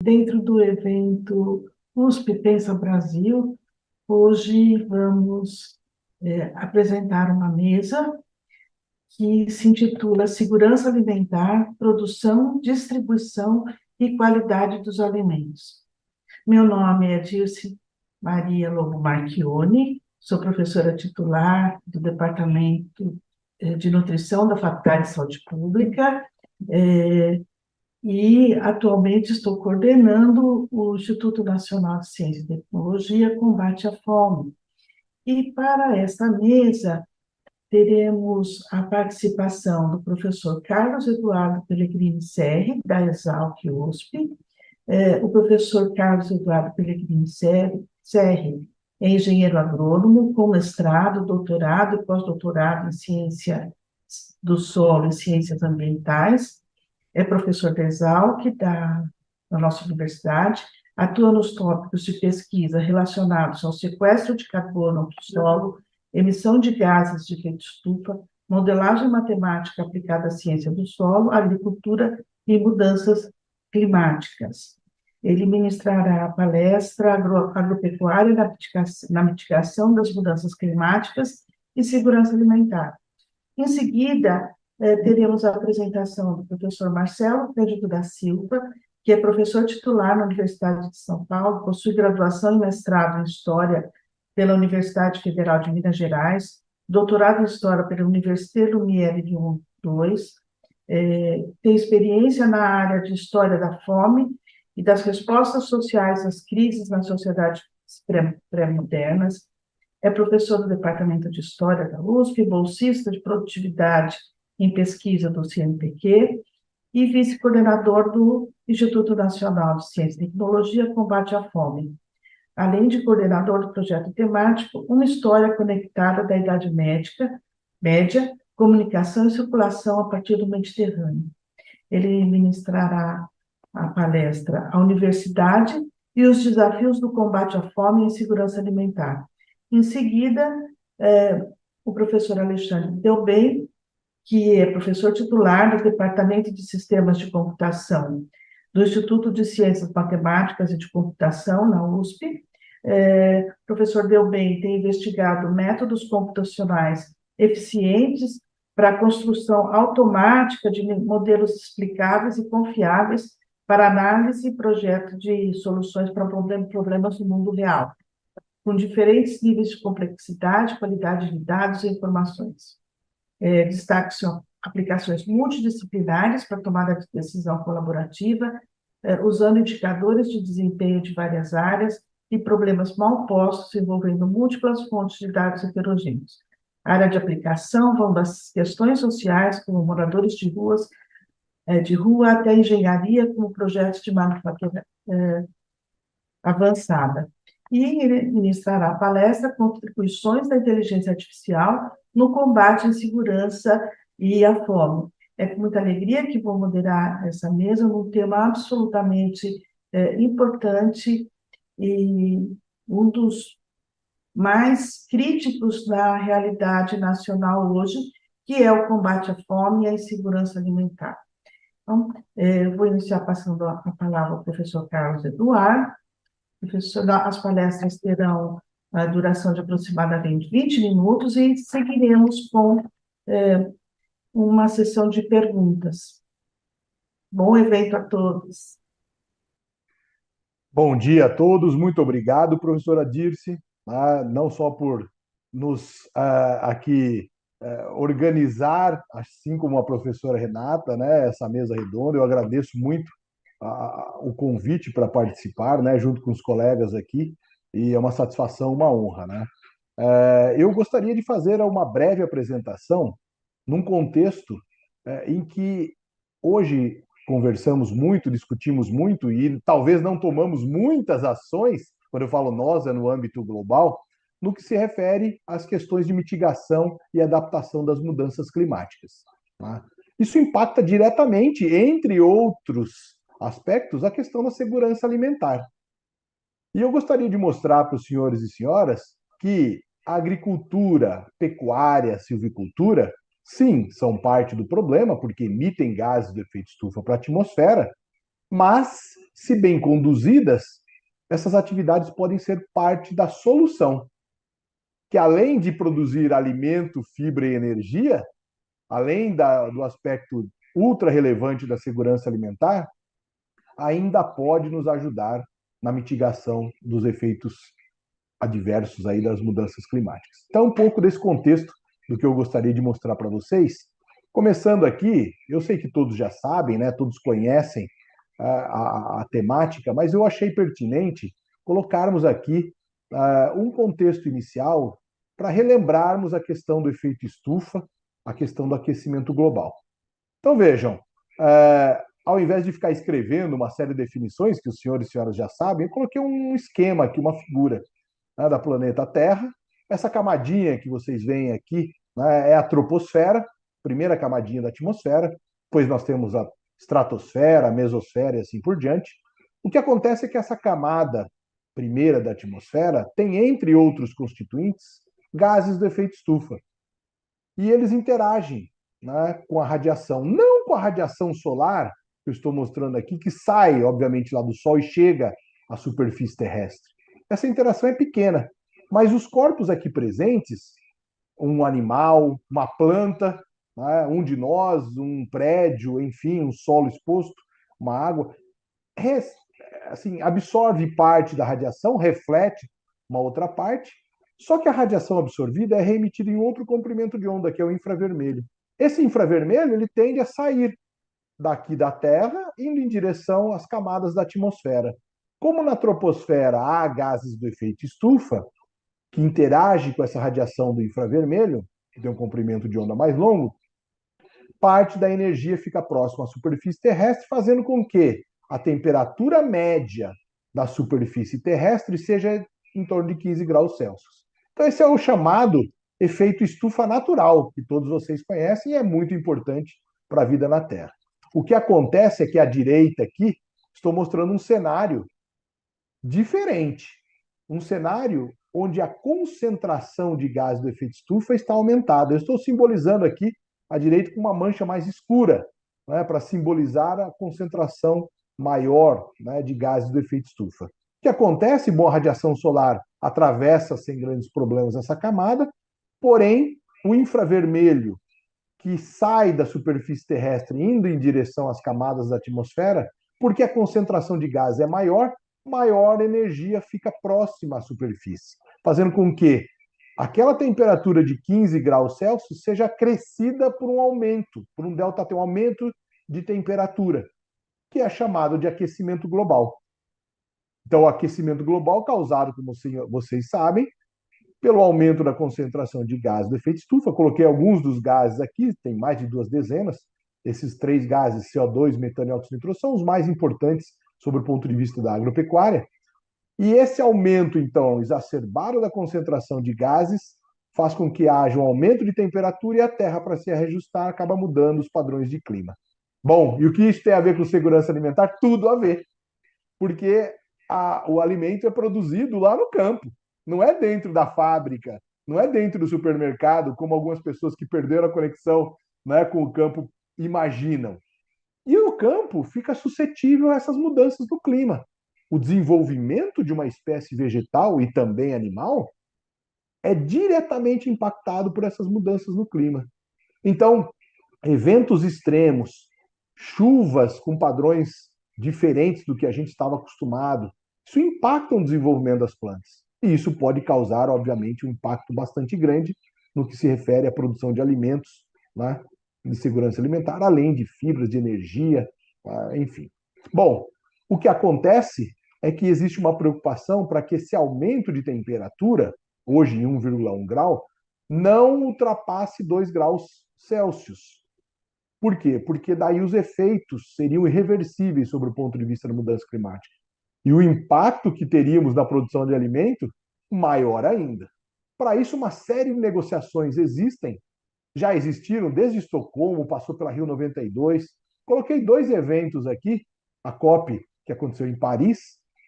Dentro do evento USP Pensa Brasil, hoje vamos apresentar uma mesa que se intitula Segurança Alimentar, Produção, Distribuição e Qualidade dos Alimentos. Meu nome é Dirce Maria Lobo Marchione, sou professora titular do Departamento de Nutrição da Faculdade de Saúde Pública, e atualmente estou coordenando o Instituto Nacional de Ciência e Tecnologia Combate à Fome. E para esta mesa teremos a participação do professor Carlos Eduardo Pellegrini Serri, da Exalc USP. O professor Carlos Eduardo Pellegrini Serri é engenheiro agrônomo com mestrado, doutorado e pós-doutorado em ciência do solo e ciências ambientais. É professor da Exalc, da nossa universidade, atua nos tópicos de pesquisa relacionados ao sequestro de carbono do solo, emissão de gases de efeito estufa, modelagem matemática aplicada à ciência do solo, agricultura e mudanças climáticas. Ele ministrará a palestra Agropecuária na mitigação das mudanças climáticas e segurança alimentar. Em seguida, teremos a apresentação do professor Marcelo Cândido da Silva, que é professor titular na Universidade de São Paulo, possui graduação e mestrado em História pela Universidade Federal de Minas Gerais, doutorado em História pela Université Lumière Lyon 2, tem experiência na área de História da Fome e das respostas sociais às crises nas sociedades pré-modernas, é professor do Departamento de História da USP, bolsista de produtividade em pesquisa do CNPq e vice-coordenador do Instituto Nacional de Ciência e Tecnologia Combate à Fome, além de coordenador do projeto temático Uma História Conectada da Idade Média, Comunicação e Circulação a partir do Mediterrâneo. Ele ministrará a palestra A Universidade e os Desafios do Combate à Fome e à Segurança Alimentar. Em seguida, o professor Alexandre Delbem, que é professor titular do Departamento de Sistemas de Computação do Instituto de Ciências Matemáticas e de Computação, na USP. O professor Delbem tem investigado métodos computacionais eficientes para a construção automática de modelos explicáveis e confiáveis para análise e projeto de soluções para problemas no mundo real, com diferentes níveis de complexidade, qualidade de dados e informações. Destaque são aplicações multidisciplinares para tomada de decisão colaborativa, usando indicadores de desempenho de várias áreas e problemas mal postos envolvendo múltiplas fontes de dados heterogêneos. A área de aplicação vão das questões sociais, como moradores de rua, até engenharia, como projetos de manufatura avançada. E ministrará a palestra Contribuições da Inteligência Artificial no Combate à Insegurança e à Fome. É com muita alegria que vou moderar essa mesa num tema absolutamente importante e um dos mais críticos da realidade nacional hoje, que é o combate à fome e à insegurança alimentar. Então, eu vou iniciar passando a palavra ao professor Carlos Eduardo. As palestras terão a duração de aproximadamente 20 minutos e seguiremos com uma sessão de perguntas. Bom evento a todos. Bom dia a todos, muito obrigado, professora Dirce, não só por nos aqui organizar, assim como a professora Renata, né, essa mesa redonda. Eu agradeço muito o convite para participar, né, junto com os colegas aqui, e é uma satisfação, uma honra, né? Eu gostaria de fazer uma breve apresentação num contexto em que hoje conversamos muito, discutimos muito e talvez não tomamos muitas ações, quando eu falo nós, é no âmbito global, no que se refere às questões de mitigação e adaptação das mudanças climáticas. Tá? Isso impacta diretamente, entre outros aspectos, a questão da segurança alimentar. E eu gostaria de mostrar para os senhores e senhoras que a agricultura, pecuária, silvicultura, sim, são parte do problema, porque emitem gases de efeito estufa para a atmosfera, mas se bem conduzidas, essas atividades podem ser parte da solução, que além de produzir alimento, fibra e energia, além do aspecto ultra relevante da segurança alimentar, ainda pode nos ajudar na mitigação dos efeitos adversos aí das mudanças climáticas. Então, um pouco desse contexto do que eu gostaria de mostrar para vocês. Começando aqui, eu sei que todos já sabem, né? Todos conhecem a temática, mas eu achei pertinente colocarmos aqui um contexto inicial para relembrarmos a questão do efeito estufa, a questão do aquecimento global. Então vejam, ao invés de ficar escrevendo uma série de definições que os senhores e senhoras já sabem, eu coloquei um esquema aqui, uma figura, né, da planeta Terra. Essa camadinha que vocês veem aqui, né, é a troposfera, primeira camadinha da atmosfera. Depois nós temos a estratosfera, a mesosfera e assim por diante. O que acontece é que essa camada primeira da atmosfera tem, entre outros constituintes, gases do efeito estufa. E eles interagem, né, com a radiação. Não com a radiação solar, que eu estou mostrando aqui, que sai, obviamente, lá do Sol e chega à superfície terrestre. Essa interação é pequena, mas os corpos aqui presentes, um animal, uma planta, né, um de nós, um prédio, enfim, um solo exposto, uma água, assim, absorve parte da radiação, reflete uma outra parte, só que a radiação absorvida é reemitida em outro comprimento de onda, que é o infravermelho. Esse infravermelho ele tende a sair daqui da Terra, indo em direção às camadas da atmosfera. Como na troposfera há gases do efeito estufa, que interagem com essa radiação do infravermelho, que tem um comprimento de onda mais longo, parte da energia fica próxima à superfície terrestre, fazendo com que a temperatura média da superfície terrestre seja em torno de 15 graus Celsius. Então, esse é o chamado efeito estufa natural, que todos vocês conhecem e é muito importante para a vida na Terra. O que acontece é que à direita aqui, estou mostrando um cenário diferente. Um cenário onde a concentração de gás do efeito estufa está aumentada. Eu estou simbolizando aqui à direita com uma mancha mais escura, né, para simbolizar a concentração maior, né, de gases do efeito estufa. O que acontece? Bom, a radiação solar atravessa sem grandes problemas essa camada, porém, o infravermelho que sai da superfície terrestre indo em direção às camadas da atmosfera, porque a concentração de gás é maior, maior energia fica próxima à superfície, fazendo com que aquela temperatura de 15 graus Celsius seja acrescida por um aumento, por um delta T, um aumento de temperatura, que é chamado de aquecimento global. Então, o aquecimento global causado, como vocês sabem, pelo aumento da concentração de gases do efeito estufa. Coloquei alguns dos gases aqui, tem mais de 2 dezenas. Esses 3 gases, CO2, metano e óxido nitroso, são os mais importantes sob o ponto de vista da agropecuária. E esse aumento, então, exacerbado da concentração de gases, faz com que haja um aumento de temperatura e a Terra, para se reajustar, acaba mudando os padrões de clima. Bom, e o que isso tem a ver com segurança alimentar? Tudo a ver, porque o alimento é produzido lá no campo, não é dentro da fábrica, não é dentro do supermercado, como algumas pessoas que perderam a conexão, né, com o campo imaginam. E o campo fica suscetível a essas mudanças do clima. O desenvolvimento de uma espécie vegetal e também animal é diretamente impactado por essas mudanças no clima. Então, eventos extremos, chuvas com padrões diferentes do que a gente estava acostumado, isso impacta o desenvolvimento das plantas. E isso pode causar, obviamente, um impacto bastante grande no que se refere à produção de alimentos, né, de segurança alimentar, além de fibras de energia, enfim. Bom, o que acontece é que existe uma preocupação para que esse aumento de temperatura, hoje em 1,1 grau, não ultrapasse 2 graus Celsius. Por quê? Porque daí os efeitos seriam irreversíveis sobre o ponto de vista da mudança climática. E o impacto que teríamos na produção de alimento, maior ainda. Para isso, uma série de negociações existem, já existiram desde Estocolmo, passou pela Rio 92. Coloquei 2 eventos aqui, a COP, que aconteceu em Paris,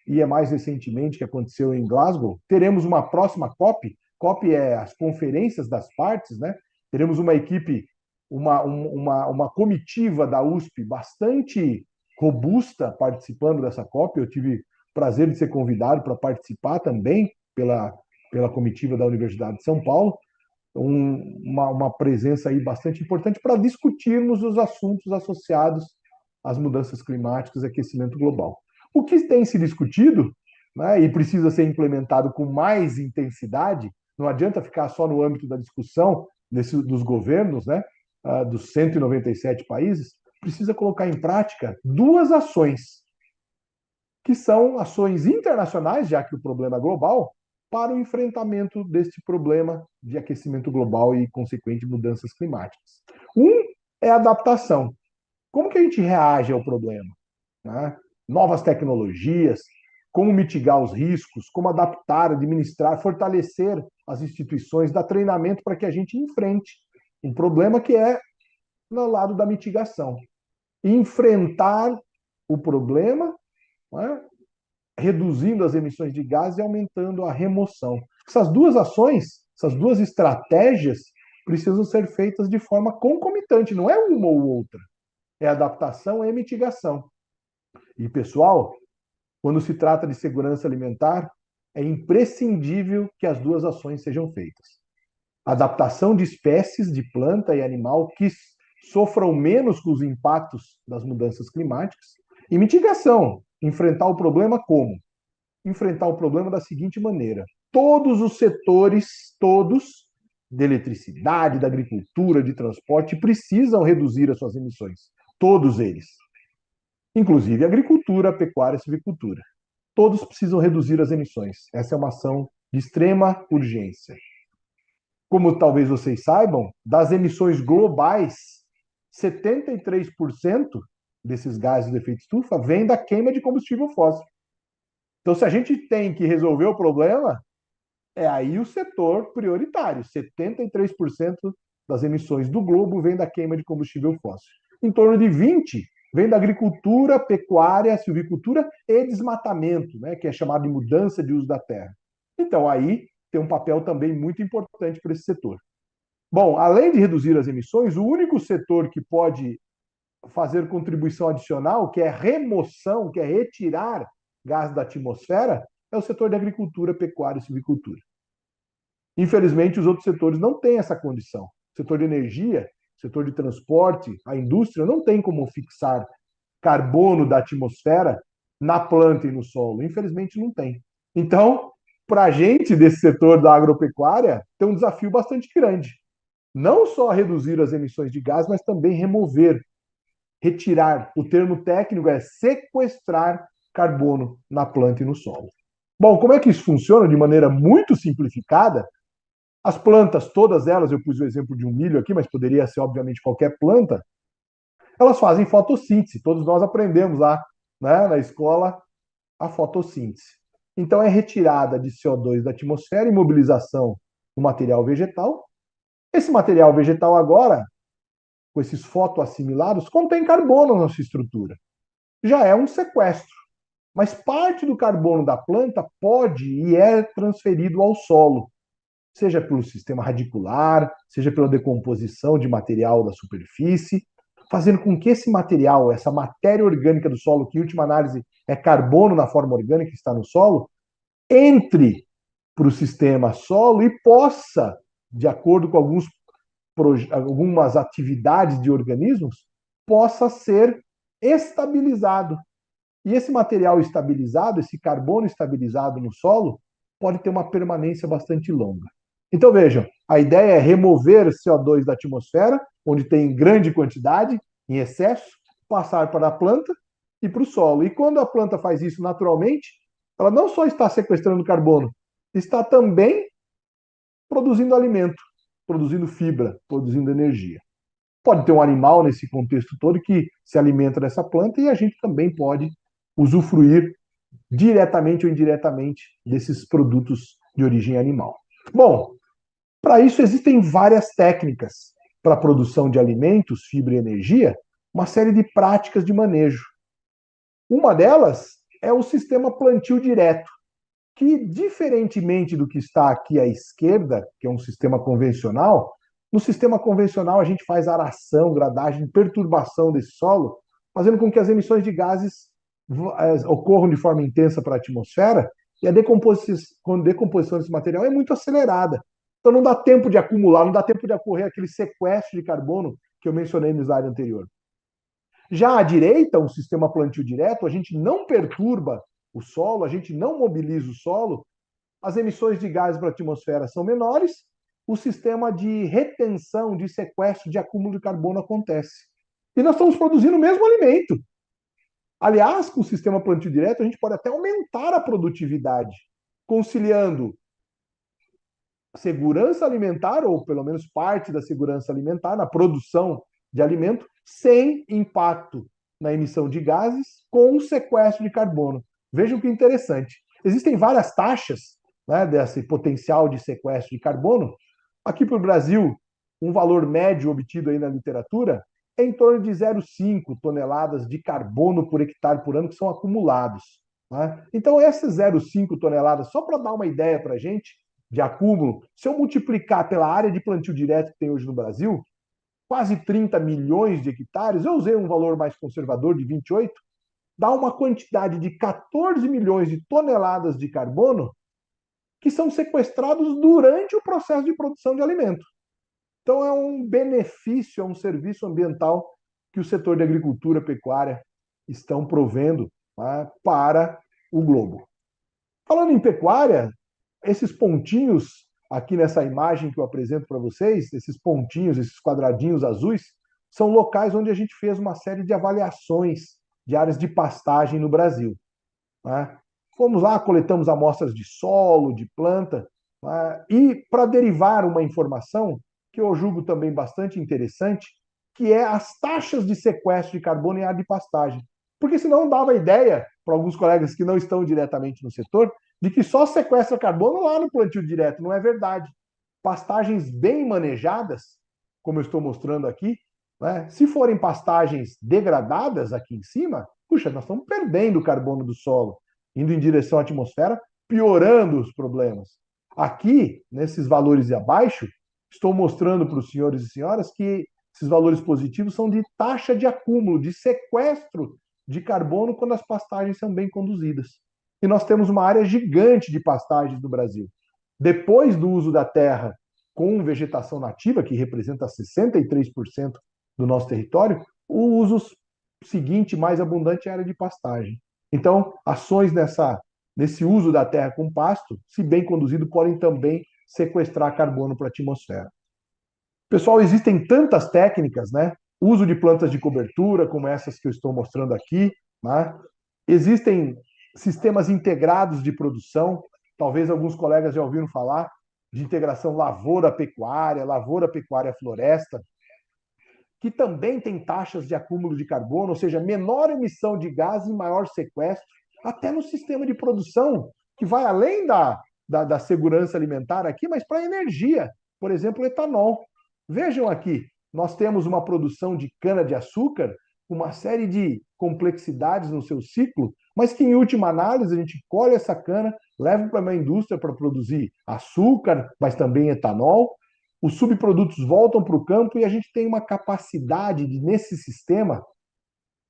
e é mais recentemente que aconteceu em Glasgow. Teremos uma próxima COP, COP é as conferências das partes, né? Teremos uma equipe, uma comitiva da USP bastante robusta participando dessa COP. Eu tive o prazer de ser convidado para participar também pela comitiva da Universidade de São Paulo, uma presença aí bastante importante para discutirmos os assuntos associados às mudanças climáticas e aquecimento global. O que tem se discutido, né, e precisa ser implementado com mais intensidade, não adianta ficar só no âmbito da discussão dos governos, né, dos 197 países, precisa colocar em prática duas ações, que são ações internacionais, já que o problema é global, para o enfrentamento deste problema de aquecimento global e consequente mudanças climáticas. Um é a adaptação. Como que a gente reage ao problema? Né? Novas tecnologias, como mitigar os riscos, como adaptar, administrar, fortalecer as instituições, dar treinamento para que a gente enfrente um problema que é no lado da mitigação. Enfrentar o problema, né, reduzindo as emissões de gases e aumentando a remoção. Essas duas ações, essas duas estratégias precisam ser feitas de forma concomitante, não é uma ou outra. É adaptação e mitigação. E, pessoal, quando se trata de segurança alimentar, é imprescindível que as duas ações sejam feitas. Adaptação de espécies de planta e animal que sofram menos com os impactos das mudanças climáticas. E mitigação, enfrentar o problema como? Enfrentar o problema da seguinte maneira: todos os setores, todos, de eletricidade, da agricultura, de transporte, precisam reduzir as suas emissões. Todos eles. Inclusive agricultura, pecuária e silvicultura. Todos precisam reduzir as emissões. Essa é uma ação de extrema urgência. Como talvez vocês saibam, das emissões globais, 73% desses gases de efeito estufa vem da queima de combustível fóssil. Então, se a gente tem que resolver o problema, é aí o setor prioritário. 73% das emissões do globo vem da queima de combustível fóssil. Em torno de 20% vem da agricultura, pecuária, silvicultura e desmatamento, né, que é chamado de mudança de uso da terra. Então, aí tem um papel também muito importante para esse setor. Bom, além de reduzir as emissões, o único setor que pode fazer contribuição adicional, que é remoção, que é retirar gás da atmosfera, é o setor da agricultura, pecuária e silvicultura. Infelizmente, os outros setores não têm essa condição. O setor de energia, o setor de transporte, a indústria não tem como fixar carbono da atmosfera na planta e no solo. Infelizmente, não tem. Então, para a gente desse setor da agropecuária, tem um desafio bastante grande. Não só reduzir as emissões de gás, mas também remover, retirar. O termo técnico é sequestrar carbono na planta e no solo. Bom, como é que isso funciona? De maneira muito simplificada, as plantas, todas elas, eu pus o exemplo de um milho aqui, mas poderia ser, obviamente, qualquer planta, elas fazem fotossíntese. Todos nós aprendemos lá, né, na escola a fotossíntese. Então, é retirada de CO2 da atmosfera e mobilização do material vegetal. Esse material vegetal agora, com esses fotoassimilados, contém carbono na sua estrutura. Já é um sequestro. Mas parte do carbono da planta pode e é transferido ao solo, seja pelo sistema radicular, seja pela decomposição de material da superfície, fazendo com que esse material, essa matéria orgânica do solo, que em última análise é carbono na forma orgânica que está no solo, entre para o sistema solo e possa, de acordo com algumas atividades de organismos, possa ser estabilizado. E esse material estabilizado, esse carbono estabilizado no solo, pode ter uma permanência bastante longa. Então vejam, a ideia é remover CO2 da atmosfera, onde tem grande quantidade, em excesso, passar para a planta e para o solo. E quando a planta faz isso naturalmente, ela não só está sequestrando carbono, está também produzindo alimento, produzindo fibra, produzindo energia. Pode ter um animal nesse contexto todo que se alimenta dessa planta e a gente também pode usufruir diretamente ou indiretamente desses produtos de origem animal. Bom, para isso existem várias técnicas para a produção de alimentos, fibra e energia, uma série de práticas de manejo. Uma delas é o sistema plantio direto, que, diferentemente do que está aqui à esquerda, que é um sistema convencional, no sistema convencional a gente faz aração, gradagem, perturbação desse solo fazendo com que as emissões de gases ocorram de forma intensa para a atmosfera e a decomposição desse material é muito acelerada. Então não dá tempo de acumular, não dá tempo de ocorrer aquele sequestro de carbono que eu mencionei no slide anterior. Já à direita, um sistema plantio direto, a gente não perturba o solo, a gente não mobiliza o solo, as emissões de gases para a atmosfera são menores, o sistema de retenção, de sequestro, de acúmulo de carbono acontece. E nós estamos produzindo o mesmo alimento. Aliás, com o sistema plantio direto, a gente pode até aumentar a produtividade, conciliando segurança alimentar, ou pelo menos parte da segurança alimentar, na produção de alimento, sem impacto na emissão de gases, com o sequestro de carbono. Vejam que interessante. Existem várias taxas, né, desse potencial de sequestro de carbono. Aqui para o Brasil, um valor médio obtido aí na literatura é em torno de 0,5 toneladas de carbono por hectare por ano que são acumulados. Né? Então, essas 0,5 toneladas, só para dar uma ideia para a gente, de acúmulo, se eu multiplicar pela área de plantio direto que tem hoje no Brasil, quase 30 milhões de hectares, eu usei um valor mais conservador de 28, dá uma quantidade de 14 milhões de toneladas de carbono que são sequestrados durante o processo de produção de alimento. Então é um benefício, é um serviço ambiental que o setor de agricultura e pecuária estão provendo, tá, para o globo. Falando em pecuária, esses pontinhos aqui nessa imagem que eu apresento para vocês, esses pontinhos, esses quadradinhos azuis, são locais onde a gente fez uma série de avaliações de áreas de pastagem no Brasil. Né? Fomos lá, coletamos amostras de solo, de planta, né? E para derivar uma informação que eu julgo também bastante interessante, que é as taxas de sequestro de carbono em área de pastagem. Porque senão dava ideia, para alguns colegas que não estão diretamente no setor, de que só sequestra carbono lá no plantio direto. Não é verdade. Pastagens bem manejadas, como eu estou mostrando aqui, né? Se forem pastagens degradadas aqui em cima, puxa, nós estamos perdendo o carbono do solo, indo em direção à atmosfera, piorando os problemas. Aqui, nesses valores abaixo, estou mostrando para os senhores e senhoras que esses valores positivos são de taxa de acúmulo, de sequestro de carbono quando as pastagens são bem conduzidas. E nós temos uma área gigante de pastagens no Brasil. Depois do uso da terra com vegetação nativa, que representa 63% do nosso território, o uso seguinte mais abundante é a área de pastagem. Então, ações nesse uso da terra com pasto, se bem conduzido, podem também sequestrar carbono para a atmosfera. Pessoal, existem tantas técnicas, né? Uso de plantas de cobertura, como essas que eu estou mostrando aqui, né? Existem sistemas integrados de produção, talvez alguns colegas já ouviram falar de integração lavoura-pecuária-floresta, que também tem taxas de acúmulo de carbono, ou seja, menor emissão de gás e maior sequestro, até no sistema de produção, que vai além da segurança alimentar aqui, mas para a energia, por exemplo, etanol. Vejam aqui, nós temos uma produção de cana-de-açúcar, uma série de complexidades no seu ciclo, mas que, em última análise, a gente colhe essa cana, leva para uma indústria para produzir açúcar, mas também etanol. Os subprodutos voltam para o campo e a gente tem uma capacidade de, nesse sistema,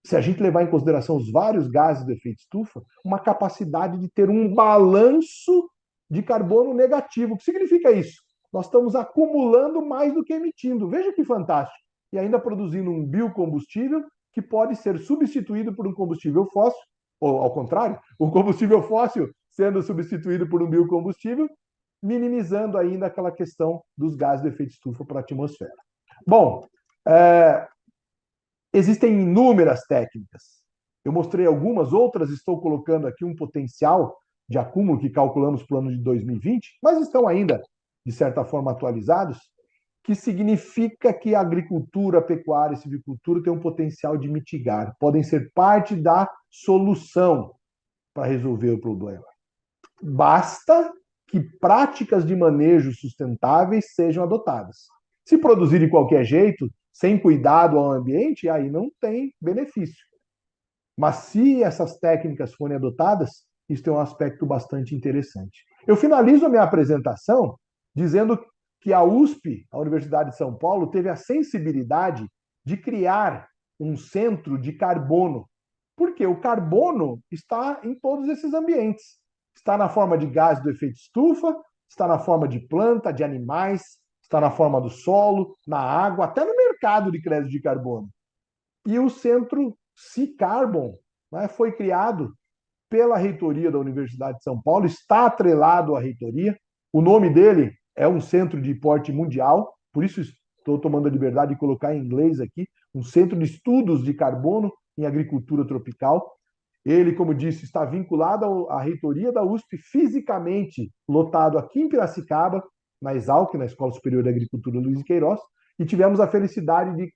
se a gente levar em consideração os vários gases do efeito estufa, uma capacidade de ter um balanço de carbono negativo. O que significa isso? Nós estamos acumulando mais do que emitindo. Veja que fantástico. E ainda produzindo um biocombustível que pode ser substituído por um combustível fóssil, ou ao contrário, o combustível fóssil sendo substituído por um biocombustível, minimizando ainda aquela questão dos gases de efeito estufa para a atmosfera. Bom, existem inúmeras técnicas. Eu mostrei algumas, outras estou colocando aqui um potencial de acúmulo que calculamos para o ano de 2020, mas estão ainda, de certa forma, atualizados, que significa que a agricultura, a pecuária e a silvicultura têm um potencial de mitigar, podem ser parte da solução para resolver o problema. Basta que práticas de manejo sustentáveis sejam adotadas. Se produzir de qualquer jeito, sem cuidado ao ambiente, aí não tem benefício. Mas se essas técnicas forem adotadas, isso tem um aspecto bastante interessante. Eu finalizo a minha apresentação dizendo que a USP, a Universidade de São Paulo, teve a sensibilidade de criar um centro de carbono, porque o carbono está em todos esses ambientes. Está na forma de gás do efeito estufa, está na forma de planta, de animais, está na forma do solo, na água, até no mercado de crédito de carbono. E o Centro C-Carbon, né, foi criado pela reitoria da Universidade de São Paulo, está atrelado à reitoria. O nome dele é um centro de porte mundial, por isso estou tomando a liberdade de colocar em inglês aqui, um centro de estudos de carbono em agricultura tropical. Ele, como disse, está vinculado à reitoria da USP, fisicamente lotado aqui em Piracicaba, na Exalc, na Escola Superior de Agricultura Luiz de Queiroz, e tivemos a felicidade de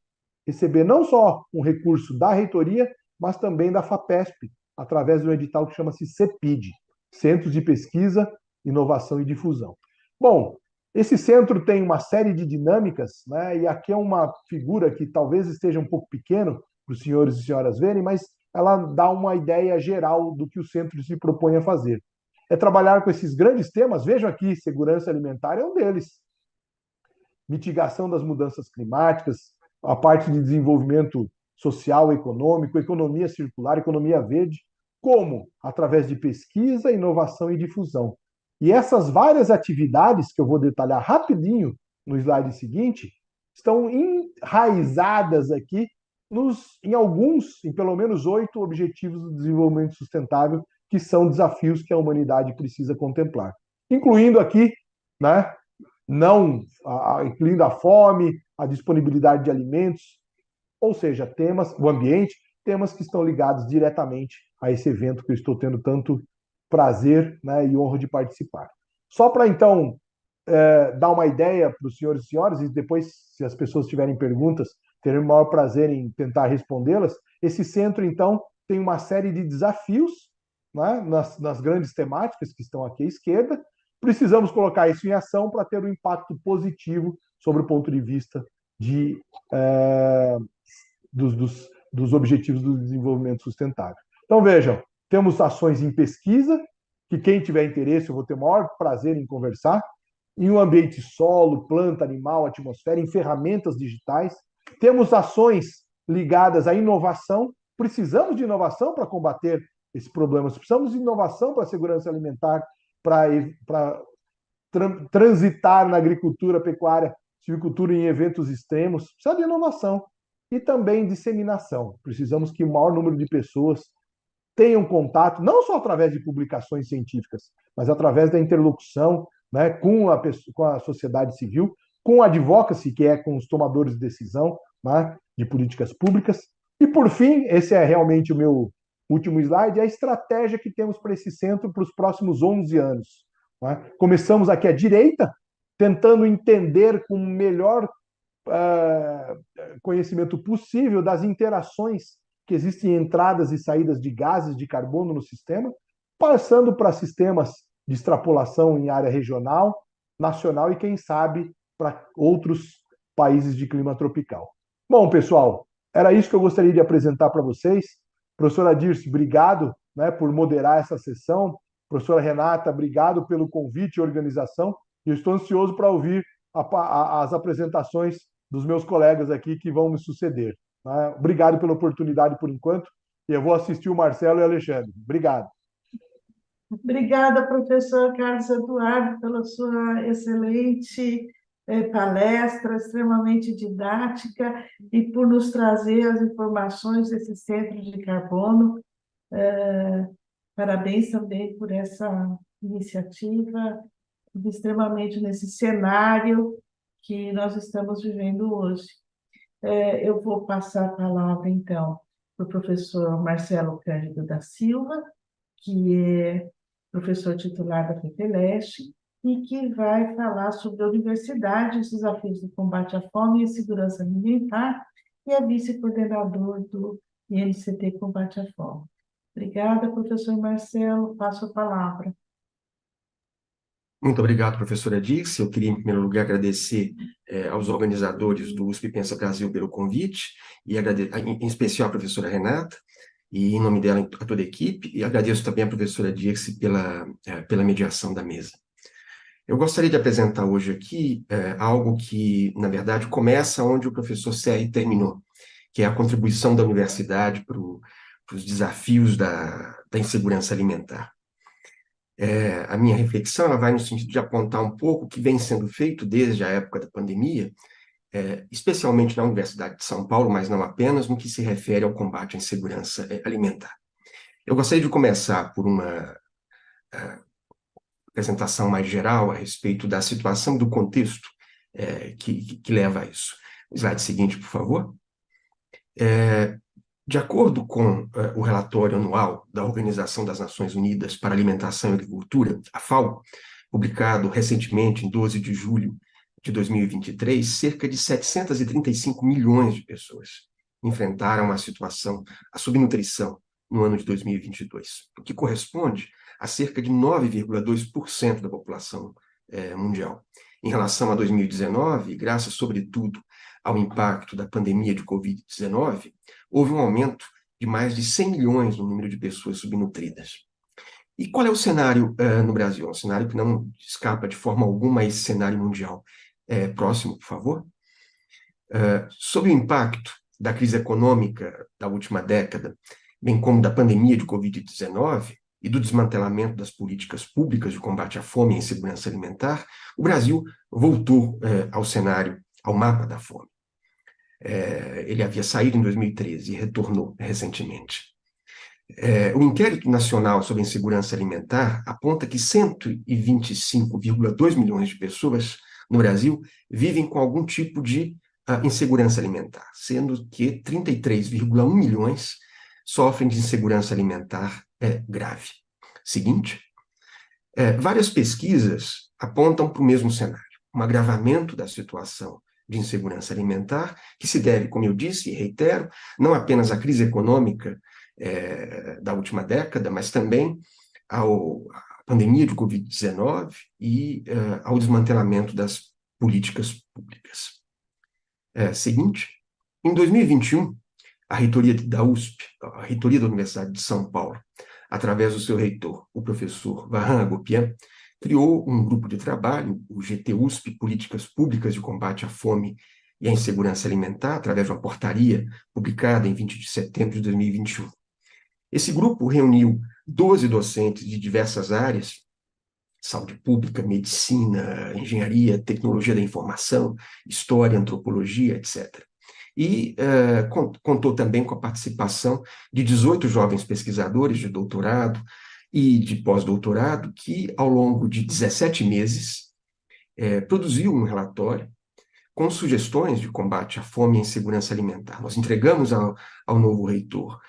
receber não só um recurso da reitoria, mas também da FAPESP, através de um edital que chama-se CEPID, Centros de Pesquisa, Inovação e Difusão. Bom, esse centro tem uma série de dinâmicas, né? E aqui é uma figura que talvez esteja um pouco pequeno para os senhores e senhoras verem, mas ela dá uma ideia geral do que o centro se propõe a fazer. É trabalhar com esses grandes temas, vejam aqui, segurança alimentar é um deles, mitigação das mudanças climáticas, a parte de desenvolvimento social, econômico, economia circular, economia verde, como? Através de pesquisa, inovação e difusão. E essas várias atividades, que eu vou detalhar rapidinho no slide seguinte, estão enraizadas aqui em pelo menos 8 objetivos do desenvolvimento sustentável, que são desafios que a humanidade precisa contemplar. Incluindo aqui, né, incluindo a fome, a disponibilidade de alimentos, ou seja, o ambiente, temas que estão ligados diretamente a esse evento que eu estou tendo tanto prazer, né, e honra de participar. Só para, então, dar uma ideia para os senhores e senhoras, e depois, se as pessoas tiverem perguntas, terei o maior prazer em tentar respondê-las. Esse centro, então, tem uma série de desafios, né, nas grandes temáticas que estão aqui à esquerda. Precisamos colocar isso em ação para ter um impacto positivo sobre o ponto de vista dos objetivos do desenvolvimento sustentável. Então, vejam, temos ações em pesquisa, que quem tiver interesse, eu vou ter o maior prazer em conversar, em um ambiente solo, planta, animal, atmosfera, em ferramentas digitais. Temos ações ligadas à inovação. Precisamos de inovação para combater esses problemas. Precisamos de inovação para a segurança alimentar, para transitar na agricultura, pecuária, silvicultura em eventos extremos. Precisa de inovação. E também disseminação. Precisamos que o maior número de pessoas tenham contato, não só através de publicações científicas, mas através da interlocução, né, com a sociedade civil, com a advocacy, que é com os tomadores de decisão, né, de políticas públicas. E, por fim, esse é realmente o meu último slide, a estratégia que temos para esse centro para os próximos 11 anos. Né? Começamos aqui à direita, tentando entender com o melhor conhecimento possível das interações que existem em entradas e saídas de gases de carbono no sistema, passando para sistemas de extrapolação em área regional, nacional e, quem sabe, para outros países de clima tropical. Bom, pessoal, era isso que eu gostaria de apresentar para vocês. Professora Dirce, obrigado, né, por moderar essa sessão. Professora Renata, obrigado pelo convite e organização. Eu estou ansioso para ouvir as apresentações dos meus colegas aqui que vão me suceder. Né? Obrigado pela oportunidade por enquanto. E eu vou assistir o Marcelo e o Alexandre. Obrigado. Obrigada, professor Carlos Eduardo, pela sua excelente palestra, extremamente didática, e por nos trazer as informações desse centro de carbono. Parabéns também por essa iniciativa, extremamente nesse cenário que nós estamos vivendo hoje. Eu vou passar a palavra, então, para o professor Marcelo Cândido da Silva, que é professor titular da FEPELESTE, e que vai falar sobre a universidade, os desafios do combate à fome e a segurança alimentar, e é vice-coordenador do INCT Combate à Fome. Obrigada, professor Marcelo, passo a palavra. Muito obrigado, professora Dirce. Eu queria, em primeiro lugar, agradecer aos organizadores do USP Pensa Brasil pelo convite, e em especial à professora Renata, e em nome dela a toda a equipe, e agradeço também à professora Dirce pela mediação da mesa. Eu gostaria de apresentar hoje aqui algo que, na verdade, começa onde o professor Serri terminou, que é a contribuição da universidade para os desafios da insegurança alimentar. A minha reflexão ela vai no sentido de apontar um pouco o que vem sendo feito desde a época da pandemia, especialmente na Universidade de São Paulo, mas não apenas, no que se refere ao combate à insegurança alimentar. Eu gostaria de começar por uma apresentação mais geral a respeito da situação do contexto que leva a isso. O slide seguinte, por favor. De acordo com o relatório anual da Organização das Nações Unidas para Alimentação e Agricultura, a FAO, publicado recentemente em 12 de julho de 2023, cerca de 735 milhões de pessoas enfrentaram a subnutrição no ano de 2022, o que corresponde a cerca de 9,2% da população mundial. Em relação a 2019, graças sobretudo ao impacto da pandemia de Covid-19, houve um aumento de mais de 100 milhões no número de pessoas subnutridas. E qual é o cenário no Brasil? É um cenário que não escapa de forma alguma a esse cenário mundial. Próximo, por favor. Sob o impacto da crise econômica da última década, bem como da pandemia de Covid-19 e do desmantelamento das políticas públicas de combate à fome e à insegurança alimentar, o Brasil voltou ao mapa da fome. Ele havia saído em 2013 e retornou recentemente. O Inquérito Nacional sobre a Insegurança Alimentar aponta que 125,2 milhões de pessoas no Brasil vivem com algum tipo de insegurança alimentar, sendo que 33,1 milhões sofrem de insegurança alimentar grave. Seguinte, várias pesquisas apontam para o mesmo cenário, um agravamento da situação de insegurança alimentar, que se deve, como eu disse e reitero, não apenas à crise econômica da última década, mas também à pandemia de Covid-19 e ao desmantelamento das políticas públicas. Seguinte, em 2021, a reitoria da USP, a reitoria da Universidade de São Paulo, através do seu reitor, o professor Vahan Agopian, criou um grupo de trabalho, o GT-USP, Políticas Públicas de Combate à Fome e à Insegurança Alimentar, através de uma portaria publicada em 20 de setembro de 2021. Esse grupo reuniu 12 docentes de diversas áreas, saúde pública, medicina, engenharia, tecnologia da informação, história, antropologia, etc. E contou também com a participação de 18 jovens pesquisadores de doutorado e de pós-doutorado que, ao longo de 17 meses, produziu um relatório com sugestões de combate à fome e à insegurança alimentar. Nós entregamos ao novo reitor,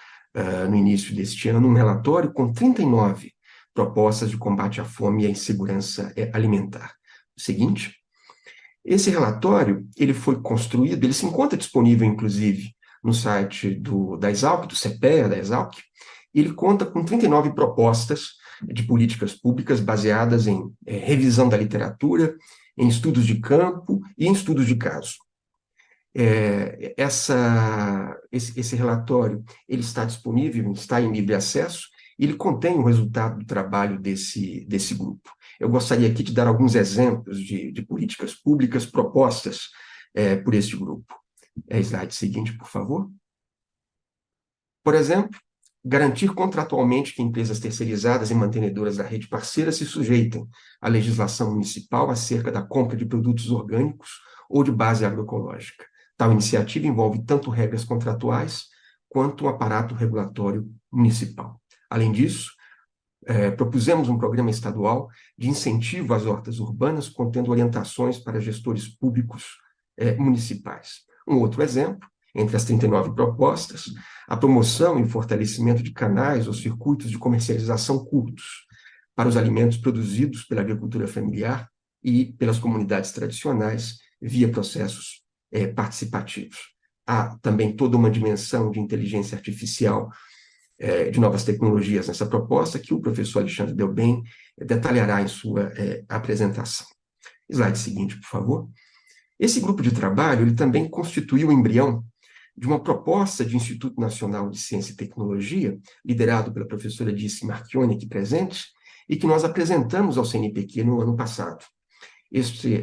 no início deste ano, um relatório com 39 propostas de combate à fome e à insegurança alimentar. O seguinte, esse relatório, ele foi construído, ele se encontra disponível, inclusive, no site da Exalc, do CEPEA, da Exalc, e ele conta com 39 propostas de políticas públicas baseadas em revisão da literatura, em estudos de campo e em estudos de caso. Esse relatório ele está disponível, está em livre acesso, e ele contém o resultado do trabalho desse grupo. Eu gostaria aqui de dar alguns exemplos de políticas públicas propostas por esse grupo. Slide seguinte, por favor. Por exemplo, garantir contratualmente que empresas terceirizadas e mantenedoras da rede parceira se sujeitem à legislação municipal acerca da compra de produtos orgânicos ou de base agroecológica. Tal iniciativa envolve tanto regras contratuais quanto um aparato regulatório municipal. Além disso, propusemos um programa estadual de incentivo às hortas urbanas, contendo orientações para gestores públicos municipais. Um outro exemplo, entre as 39 propostas, a promoção e fortalecimento de canais ou circuitos de comercialização curtos para os alimentos produzidos pela agricultura familiar e pelas comunidades tradicionais via processos participativos. Há também toda uma dimensão de inteligência artificial, de novas tecnologias nessa proposta, que o professor Alexandre Delben detalhará em sua apresentação. Slide seguinte, por favor. Esse grupo de trabalho ele também constituiu o embrião de uma proposta de Instituto Nacional de Ciência e Tecnologia, liderado pela professora Dirce Marchione, aqui presente, e que nós apresentamos ao CNPq no ano passado.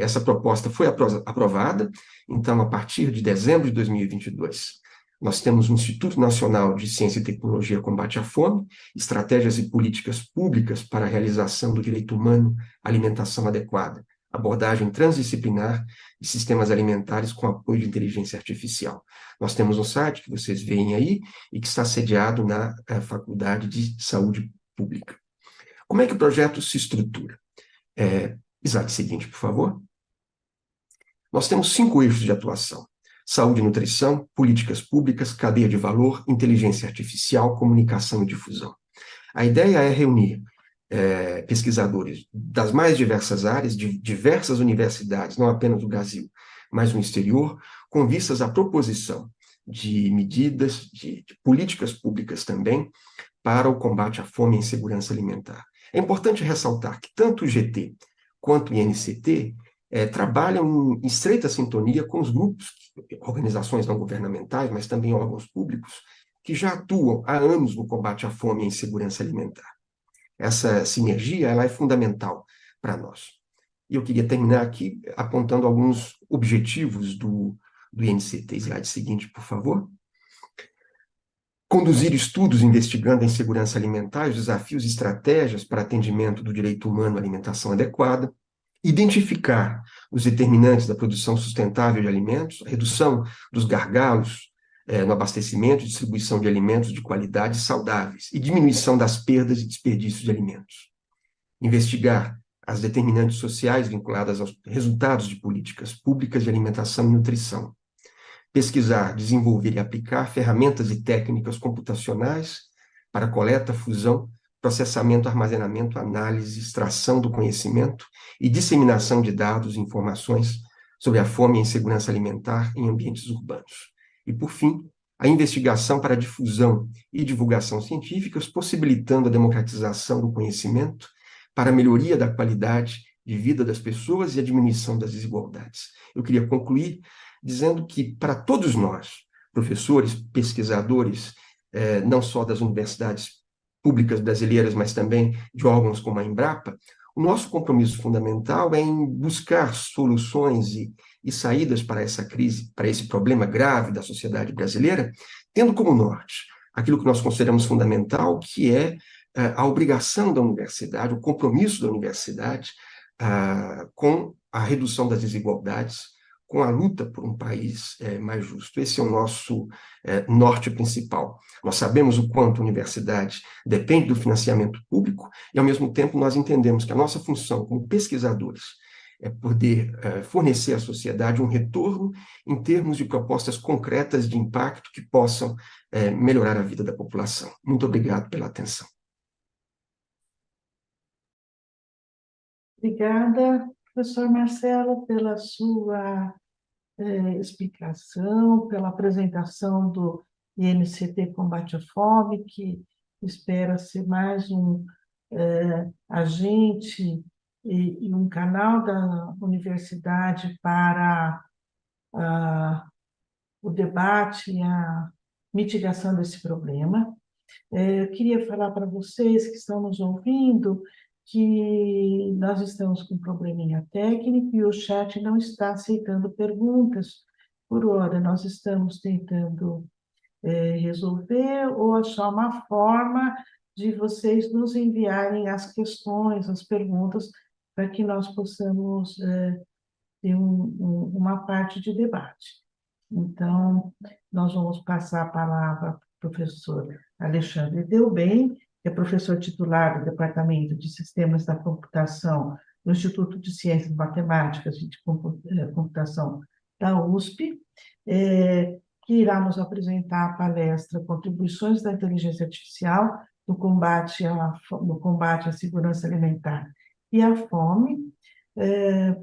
Essa proposta foi aprovada, então, a partir de dezembro de 2022, Nós temos o Instituto Nacional de Ciência e Tecnologia Combate à Fome, estratégias e políticas públicas para a realização do direito humano à alimentação adequada, abordagem transdisciplinar de sistemas alimentares com apoio de inteligência artificial. Nós temos um site que vocês veem aí e que está sediado na Faculdade de Saúde Pública. Como é que o projeto se estrutura? Slide seguinte, por favor. Nós temos 5 eixos de atuação: saúde e nutrição, políticas públicas, cadeia de valor, inteligência artificial, comunicação e difusão. A ideia é reunir pesquisadores das mais diversas áreas, de diversas universidades, não apenas do Brasil, mas no exterior, com vistas à proposição de medidas, de políticas públicas também, para o combate à fome e insegurança alimentar. É importante ressaltar que tanto o GT quanto o INCT trabalham em estreita sintonia com os grupos, organizações não governamentais, mas também órgãos públicos, que já atuam há anos no combate à fome e à insegurança alimentar. Essa sinergia ela é fundamental para nós. E eu queria terminar aqui apontando alguns objetivos do INCT. Slide seguinte, por favor. Conduzir estudos investigando a insegurança alimentar, os desafios e estratégias para atendimento do direito humano à alimentação adequada, identificar os determinantes da produção sustentável de alimentos, a redução dos gargalos no abastecimento e distribuição de alimentos de qualidade saudáveis e diminuição das perdas e desperdícios de alimentos. Investigar as determinantes sociais vinculadas aos resultados de políticas públicas de alimentação e nutrição. Pesquisar, desenvolver e aplicar ferramentas e técnicas computacionais para coleta, fusão, processamento, armazenamento, análise, extração do conhecimento e disseminação de dados e informações sobre a fome e a insegurança alimentar em ambientes urbanos. E, por fim, a investigação para a difusão e divulgação científicas, possibilitando a democratização do conhecimento para a melhoria da qualidade de vida das pessoas e a diminuição das desigualdades. Eu queria concluir dizendo que, para todos nós, professores, pesquisadores, não só das universidades públicas brasileiras, mas também de órgãos como a Embrapa, o nosso compromisso fundamental é em buscar soluções e saídas para essa crise, para esse problema grave da sociedade brasileira, tendo como norte aquilo que nós consideramos fundamental, que é a obrigação da universidade, o compromisso da universidade com a redução das desigualdades, com a luta por um país mais justo. Esse é o nosso norte principal. Nós sabemos o quanto a universidade depende do financiamento público e, ao mesmo tempo, nós entendemos que a nossa função como pesquisadores é poder fornecer à sociedade um retorno em termos de propostas concretas de impacto que possam melhorar a vida da população. Muito obrigado pela atenção. Obrigada, professor Marcelo, pela sua explicação, pela apresentação do INCT Combate à Fome, que espera ser mais um agente e um canal da universidade para o debate e a mitigação desse problema. Eu queria falar para vocês que estão nos ouvindo que nós estamos com um probleminha técnico e o chat não está aceitando perguntas por hora. Nós estamos tentando resolver ou achar uma forma de vocês nos enviarem as questões, as perguntas, para que nós possamos ter uma parte de debate. Então, nós vamos passar a palavra para o professor Alexandre Delbem, que é professor titular do Departamento de Sistemas da Computação do Instituto de Ciências Matemáticas e de Computação da USP, que irá nos apresentar a palestra Contribuições da Inteligência Artificial no combate à segurança alimentar e à fome.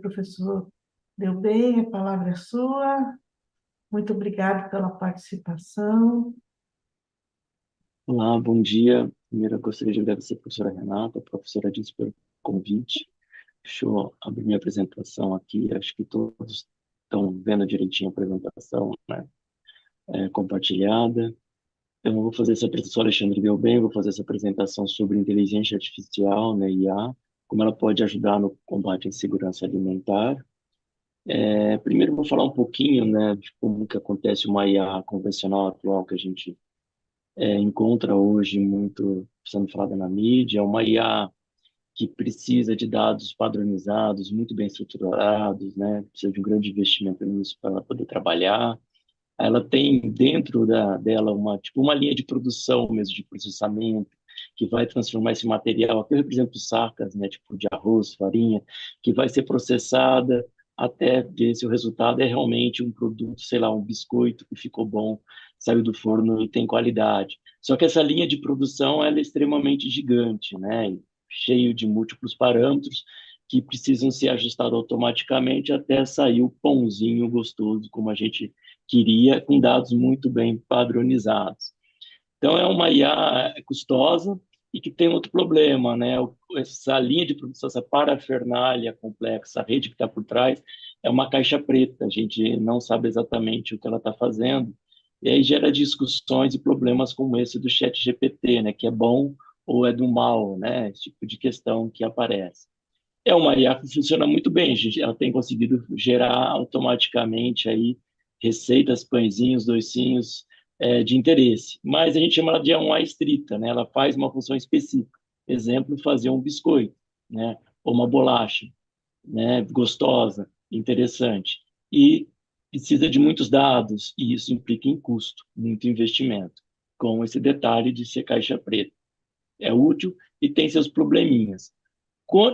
Professor Delbem, a palavra é sua. Muito obrigada pela participação. Olá, bom dia. Primeiro, eu gostaria de agradecer a professora Renata, a professora Dirce pelo convite. Deixa eu abrir minha apresentação aqui. Acho que todos estão vendo direitinho a apresentação, né? Compartilhada. Eu vou fazer essa apresentação, Alexandre Delbem, vou fazer essa apresentação sobre inteligência artificial, né, IA, como ela pode ajudar no combate à insegurança alimentar. Primeiro, eu vou falar um pouquinho, né, de como que acontece uma IA convencional atual que a gente encontra hoje muito sendo falada na mídia, uma IA que precisa de dados padronizados, muito bem estruturados, né, precisa de um grande investimento nisso para ela poder trabalhar. Ela tem dentro dela uma linha de produção mesmo, de processamento, que vai transformar esse material, aqui eu represento sacas, né, tipo de arroz, farinha, que vai ser processada até ver se o resultado é realmente um produto, sei lá, um biscoito que ficou bom, saiu do forno e tem qualidade. Só que essa linha de produção ela é extremamente gigante, né, cheio de múltiplos parâmetros que precisam ser ajustados automaticamente até sair o pãozinho gostoso, como a gente queria, com dados muito bem padronizados. Então, é uma IA custosa e que tem outro problema, né? Essa linha de produção, essa parafernália complexa, a rede que está por trás, é uma caixa preta, a gente não sabe exatamente o que ela está fazendo, e aí gera discussões e problemas como esse do chat GPT, né? Que é bom ou é do mal, né? Esse tipo de questão que aparece. É uma IA que funciona muito bem, gente. Ela tem conseguido gerar automaticamente aí receitas, pãezinhos, docinhos de interesse. Mas a gente chama ela de uma estrita, né? Ela faz uma função específica. Exemplo, fazer um biscoito, né? Ou uma bolacha, né? Gostosa, interessante. E precisa de muitos dados, e isso implica em custo, muito investimento. Com esse detalhe de ser caixa preta. É útil e tem seus probleminhas.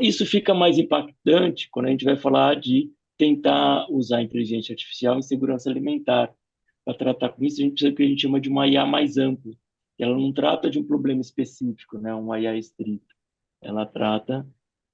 Isso fica mais impactante quando a gente vai falar de tentar usar a inteligência artificial em segurança alimentar. Para tratar com isso, a gente precisa do que a gente chama de uma IA mais ampla. Ela não trata de um problema específico, né? Uma IA estrita. Ela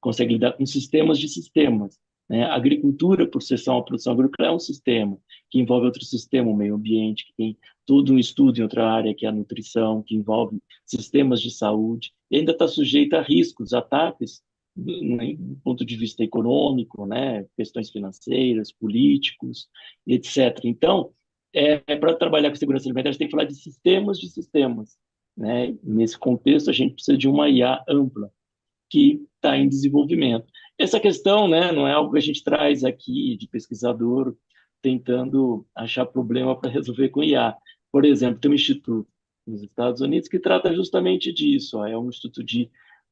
consegue lidar com sistemas de sistemas. Né? A agricultura, por ser só uma produção agrícola, é um sistema que envolve outro sistema, o meio ambiente, que tem todo um estudo em outra área, que é a nutrição, que envolve sistemas de saúde, e ainda está sujeita a riscos, ataques, do ponto de vista econômico, né? Questões financeiras, políticos, etc. Então, para trabalhar com segurança alimentar, a gente tem que falar de sistemas. Né? Nesse contexto, a gente precisa de uma IA ampla, que está em desenvolvimento. Essa questão, né, não é algo que a gente traz aqui de pesquisador tentando achar problema para resolver com IA. Por exemplo, tem um instituto nos Estados Unidos que trata justamente disso. Ó, é um instituto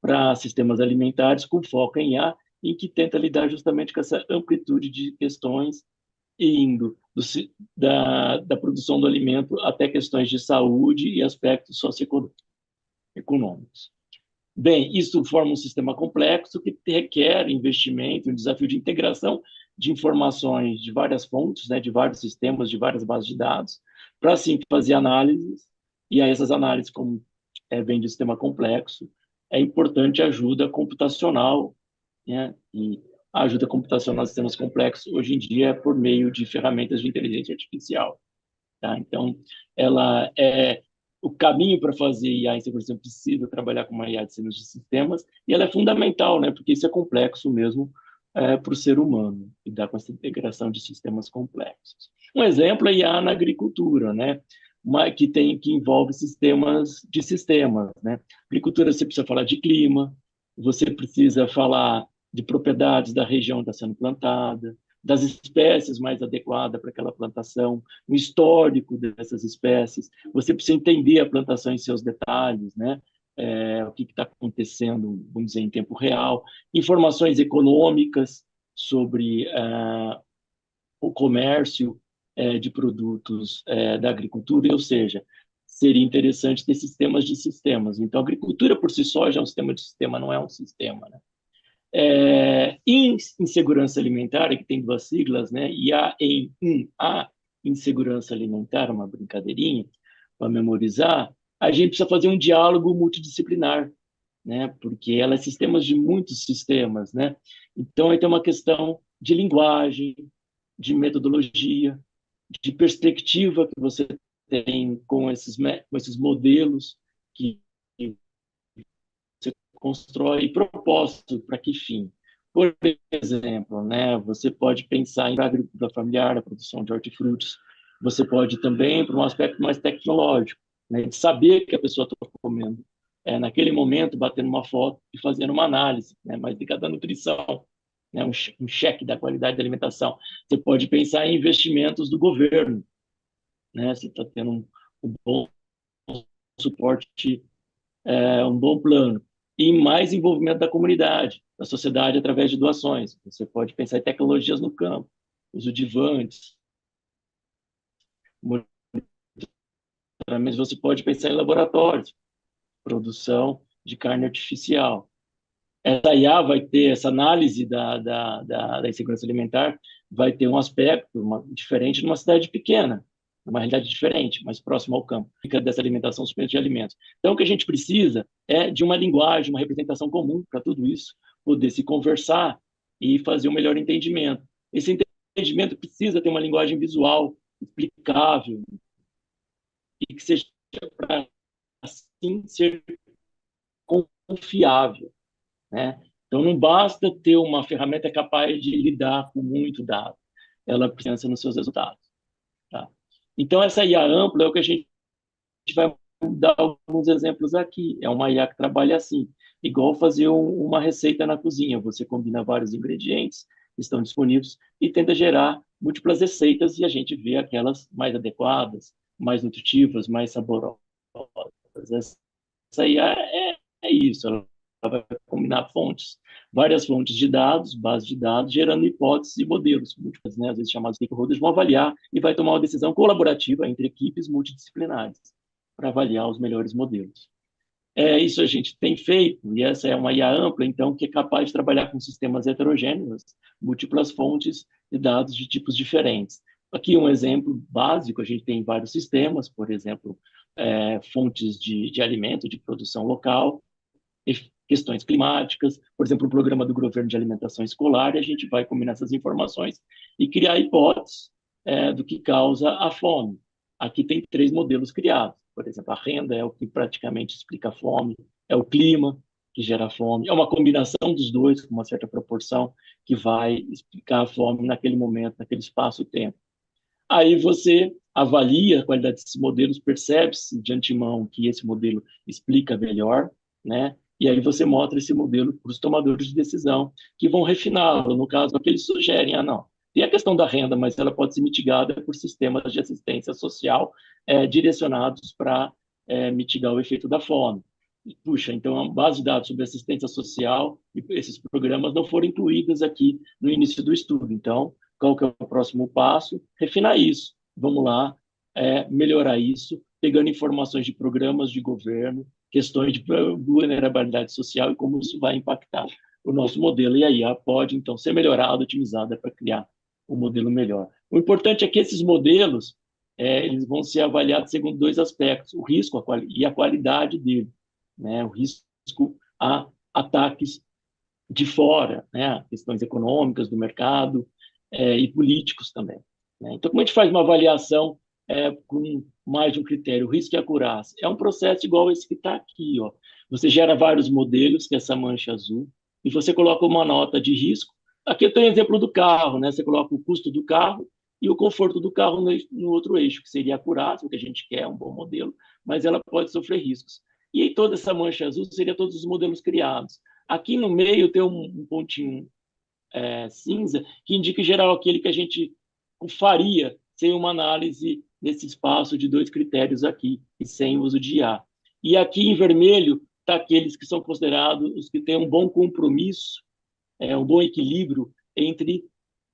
para sistemas alimentares com foco em IA e que tenta lidar justamente com essa amplitude de questões indo da produção do alimento até questões de saúde e aspectos socioeconômicos. Bem, isso forma um sistema complexo que requer investimento, um desafio de integração de informações de várias fontes, né, de vários sistemas, de várias bases de dados, para assim fazer análises. E aí essas análises, como vem de sistema complexo, é importante ajuda computacional, né? E a ajuda computacional de sistemas complexos hoje em dia é por meio de ferramentas de inteligência artificial. Tá? Então, ela é o caminho para fazer IA em segurança precisa trabalhar com uma IA de sistemas, e ela é fundamental, né? Porque isso é complexo mesmo para o ser humano, lidar com essa integração de sistemas complexos. Um exemplo é a IA na agricultura, né? Que envolve sistemas de sistemas, né? Agricultura, você precisa falar de clima, você precisa falar de propriedades da região que está sendo plantada, das espécies mais adequadas para aquela plantação, o histórico dessas espécies. Você precisa entender a plantação em seus detalhes, né? O que está acontecendo, vamos dizer, em tempo real. Informações econômicas sobre o comércio de produtos da agricultura, ou seja, seria interessante ter sistemas de sistemas. Então, a agricultura por si só já é um sistema de sistema, não é um sistema, né? Insegurança alimentar, que tem duas siglas, né? IA em A, insegurança alimentar, uma brincadeirinha para memorizar, a gente precisa fazer um diálogo multidisciplinar, né? Porque ela é sistemas de muitos sistemas, né? Então, aí tem uma questão de linguagem, de metodologia, de perspectiva que você tem com esses modelos que constrói propósito para que fim. Por exemplo, né, você pode pensar em agricultura familiar, a produção de hortifrutis. Você pode também para um aspecto mais tecnológico, né, de saber que a pessoa está comendo naquele momento, batendo uma foto e fazendo uma análise, né, mais ligada à nutrição. né, um cheque da qualidade da alimentação. Você pode pensar em investimentos do governo, né? Você está tendo um bom suporte, um bom plano. E mais envolvimento da comunidade, da sociedade, através de doações. Você pode pensar em tecnologias no campo, uso de vans, mas você pode pensar em laboratórios, produção de carne artificial. Essa IA vai ter, essa análise da insegurança alimentar vai ter um aspecto diferente numa cidade pequena, uma realidade diferente, mais próxima ao campo, dessa alimentação, suplemento de alimentos. Então, o que a gente precisa é de uma linguagem, uma representação comum para tudo isso, poder se conversar e fazer um melhor entendimento. Esse entendimento precisa ter uma linguagem visual, explicável, e que seja para, assim, ser confiável, né? Então, não basta ter uma ferramenta capaz de lidar com muito dado, ela precisa nos seus resultados. Tá? Então, essa IA ampla é o que a gente vai dar alguns exemplos aqui. É uma IA que trabalha assim, igual fazer uma receita na cozinha. Você combina vários ingredientes que estão disponíveis e tenta gerar múltiplas receitas e a gente vê aquelas mais adequadas, mais nutritivas, mais saborosas. Essa IA é isso, ela vai combinar fontes, várias fontes de dados, bases de dados, gerando hipóteses e modelos múltiplos, né, às vezes chamados stakeholders, vão avaliar e vai tomar uma decisão colaborativa entre equipes multidisciplinares para avaliar os melhores modelos. Isso a gente tem feito, e essa é uma IA ampla, então, que é capaz de trabalhar com sistemas heterogêneos, múltiplas fontes de dados de tipos diferentes. Aqui um exemplo básico, a gente tem vários sistemas, por exemplo, fontes de alimento, de produção local, questões climáticas, por exemplo, o programa do governo de alimentação escolar, e a gente vai combinar essas informações e criar hipóteses do que causa a fome. Aqui tem 3 modelos criados. Por exemplo, a renda é o que praticamente explica a fome, é o clima que gera a fome, é uma combinação dos dois, com uma certa proporção, que vai explicar a fome naquele momento, naquele espaço-tempo. Aí você avalia a qualidade desses modelos, percebe-se de antemão que esse modelo explica melhor, né? E aí você mostra esse modelo para os tomadores de decisão, que vão refiná-lo, no caso, que eles sugerem, não, tem a questão da renda, mas ela pode ser mitigada por sistemas de assistência social direcionados para mitigar o efeito da fome. Puxa, então a base de dados sobre assistência social e esses programas não foram incluídos aqui no início do estudo. Então, qual que é o próximo passo? Refinar isso. Vamos lá, melhorar isso, pegando informações de programas de governo, questões de vulnerabilidade social e como isso vai impactar o nosso modelo. E aí pode, então, ser melhorada, otimizada para criar um modelo melhor. O importante é que esses modelos eles vão ser avaliados segundo 2 aspectos, o risco e a qualidade dele, né? O risco a ataques de fora, né? Questões econômicas do mercado e políticos também, né? Então, como a gente faz uma avaliação com mais de um critério, o risco e a acurácia? É um processo igual esse que está aqui, ó. Você gera vários modelos, que é essa mancha azul, e você coloca uma nota de risco. Aqui eu tenho um exemplo do carro, né? Você coloca o custo do carro e o conforto do carro no outro eixo, que seria a acurácia, o que a gente quer, um bom modelo, mas ela pode sofrer riscos. E aí toda essa mancha azul seria todos os modelos criados. Aqui no meio tem um pontinho cinza, que indica, em geral, aquele que a gente faria sem uma análise nesse espaço de 2 critérios aqui, e sem uso de IA. E aqui em vermelho está aqueles que são considerados os que têm um bom compromisso, um bom equilíbrio entre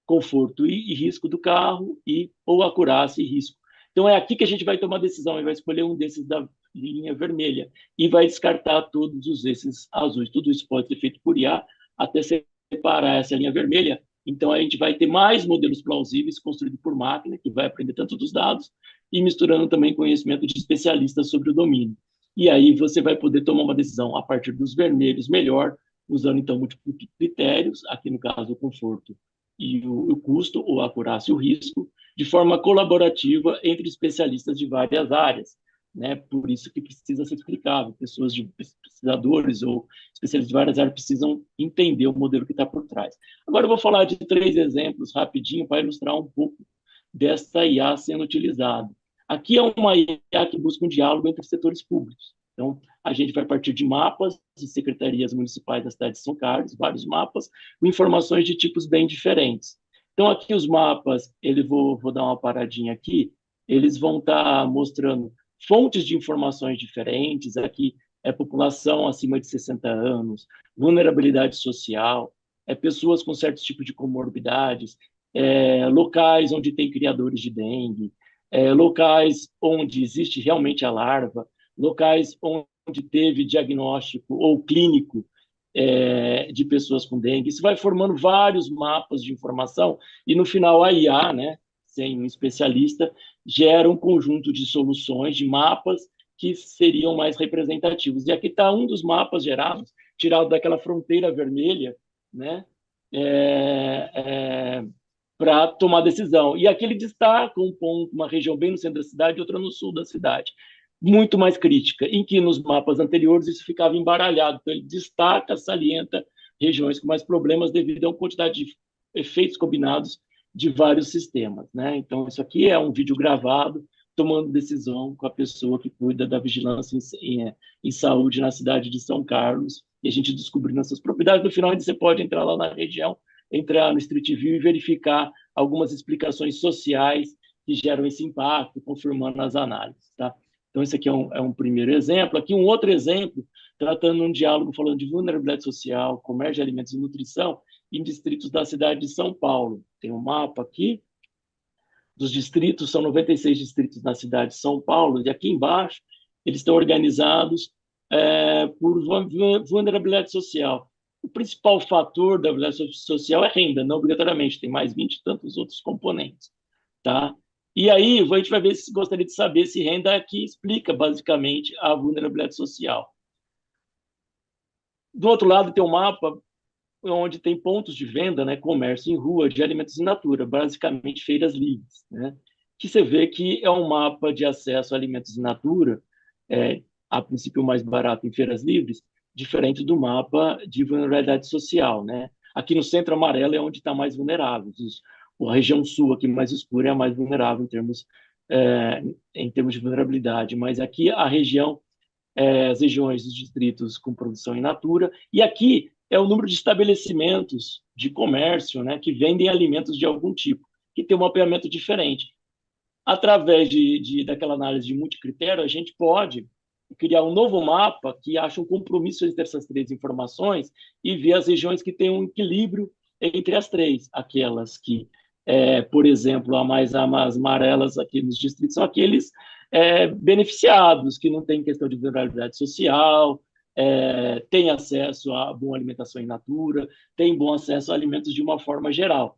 conforto e risco do carro, ou acurácia e risco. Então, é aqui que a gente vai tomar decisão, e vai escolher um desses da linha vermelha, e vai descartar todos esses azuis. Tudo isso pode ser feito por IA, até separar essa linha vermelha. Então, a gente vai ter mais modelos plausíveis construídos por máquina, que vai aprender tanto dos dados, e misturando também conhecimento de especialistas sobre o domínio. E aí você vai poder tomar uma decisão a partir dos vermelhos melhor, usando, então, múltiplos critérios, aqui no caso o conforto e o custo, ou a acurácia e o risco, de forma colaborativa entre especialistas de várias áreas, né? Por isso que precisa ser explicável. Pessoas pesquisadores ou especialistas de várias áreas precisam entender o modelo que está por trás. Agora eu vou falar de 3 exemplos rapidinho para ilustrar um pouco dessa IA sendo utilizada. Aqui é uma IA que busca um diálogo entre setores públicos. Então, a gente vai partir de mapas de secretarias municipais da cidade de São Carlos, vários mapas, com informações de tipos bem diferentes. Então, aqui os mapas, vou dar uma paradinha aqui, eles vão estar mostrando fontes de informações diferentes. Aqui é população acima de 60 anos, vulnerabilidade social, pessoas com certos tipos de comorbidades, locais onde tem criadores de dengue, locais onde existe realmente a larva, locais onde teve diagnóstico ou clínico de pessoas com dengue. Isso vai formando vários mapas de informação e, no final, a IA, né, sem um especialista, gera um conjunto de soluções, de mapas que seriam mais representativos. E aqui está um dos mapas gerados, tirado daquela fronteira vermelha, né, para tomar decisão. E aqui ele destaca um ponto, uma região bem no centro da cidade e outra no sul da cidade, muito mais crítica, em que nos mapas anteriores isso ficava embaralhado. Então ele destaca, salienta regiões com mais problemas devido a uma quantidade de efeitos combinados de vários sistemas, né? Então isso aqui é um vídeo gravado tomando decisão com a pessoa que cuida da vigilância em saúde na cidade de São Carlos, e a gente descobrindo essas propriedades. No final, você pode entrar lá na região, entrar no Street View e verificar algumas explicações sociais que geram esse impacto, confirmando as análises, tá? Então, esse aqui é um primeiro exemplo. Aqui, um outro exemplo, tratando um diálogo falando de vulnerabilidade social, comércio de alimentos e nutrição em distritos da cidade de São Paulo. Tem um mapa aqui dos distritos, são 96 distritos na cidade de São Paulo, e aqui embaixo eles estão organizados por vulnerabilidade social. O principal fator da vulnerabilidade social é renda, não obrigatoriamente, tem mais 20 e tantos outros componentes, tá? E aí, a gente vai ver se gostaria de saber se renda aqui explica, basicamente, a vulnerabilidade social. Do outro lado, tem um mapa onde tem pontos de venda, né, comércio em rua de alimentos in natura, basicamente feiras livres, né? Que você vê que é um mapa de acesso a alimentos in natura, a princípio mais barato em feiras livres, diferente do mapa de vulnerabilidade social, né? Aqui no centro amarelo é onde está mais vulnerável. A região sul, aqui mais escura, é a mais vulnerável em termos de vulnerabilidade, mas aqui a região, as regiões dos distritos com produção in natura, e aqui é o número de estabelecimentos de comércio, né, que vendem alimentos de algum tipo, que tem um mapeamento diferente. Através daquela análise de multicritério, a gente pode criar um novo mapa que acha um compromisso entre essas três informações e ver as regiões que têm um equilíbrio entre as três. Aquelas que, por exemplo, as amarelas aqui nos distritos são aqueles beneficiados, que não têm questão de vulnerabilidade social, têm acesso a boa alimentação in natura, têm bom acesso a alimentos de uma forma geral.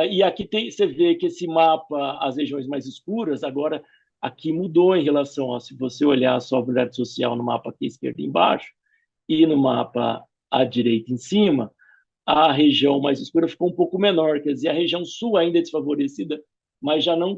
E aqui você vê que esse mapa, as regiões mais escuras, agora aqui mudou em relação a, se você olhar só a vulnerabilidade social no mapa aqui à esquerda embaixo e no mapa à direita em cima, a região mais escura ficou um pouco menor, quer dizer, a região sul ainda é desfavorecida, mas já não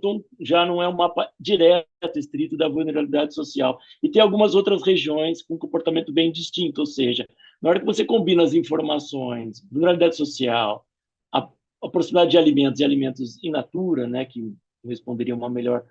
é um mapa direto, estrito da vulnerabilidade social. E tem algumas outras regiões com comportamento bem distinto, ou seja, na hora que você combina as informações, vulnerabilidade social, a proximidade de alimentos e alimentos in natura, né, que responderiam uma melhor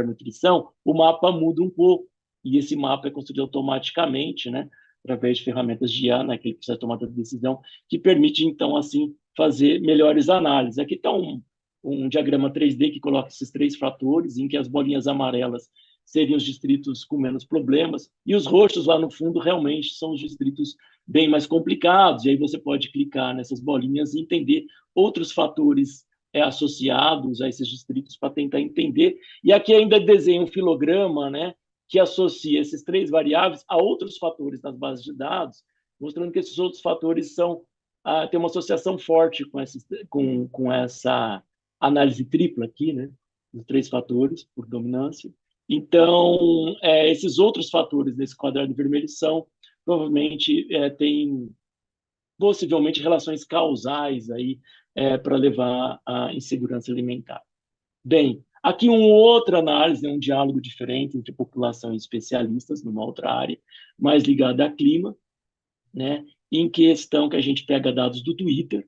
nutrição, o mapa muda um pouco. E esse mapa é construído automaticamente, né, através de ferramentas de IA, né, que ele precisa tomar a decisão, que permite, então, assim, fazer melhores análises. Aqui está um diagrama 3D que coloca esses três fatores, em que as bolinhas amarelas seriam os distritos com menos problemas, e os roxos lá no fundo realmente são os distritos bem mais complicados, e aí você pode clicar nessas bolinhas e entender outros fatores associados a esses distritos para tentar entender. E aqui ainda desenha um filograma, né, que associa esses três variáveis a outros fatores nas bases de dados, mostrando que esses outros fatores têm uma associação forte com essa análise tripla aqui, né, dos três fatores por dominância. Então, esses outros fatores desse quadrado vermelho provavelmente têm possivelmente relações causais aí para levar à insegurança alimentar. Bem, aqui uma outra análise, um diálogo diferente entre população e especialistas numa outra área, mais ligada a clima, né, em questão que a gente pega dados do Twitter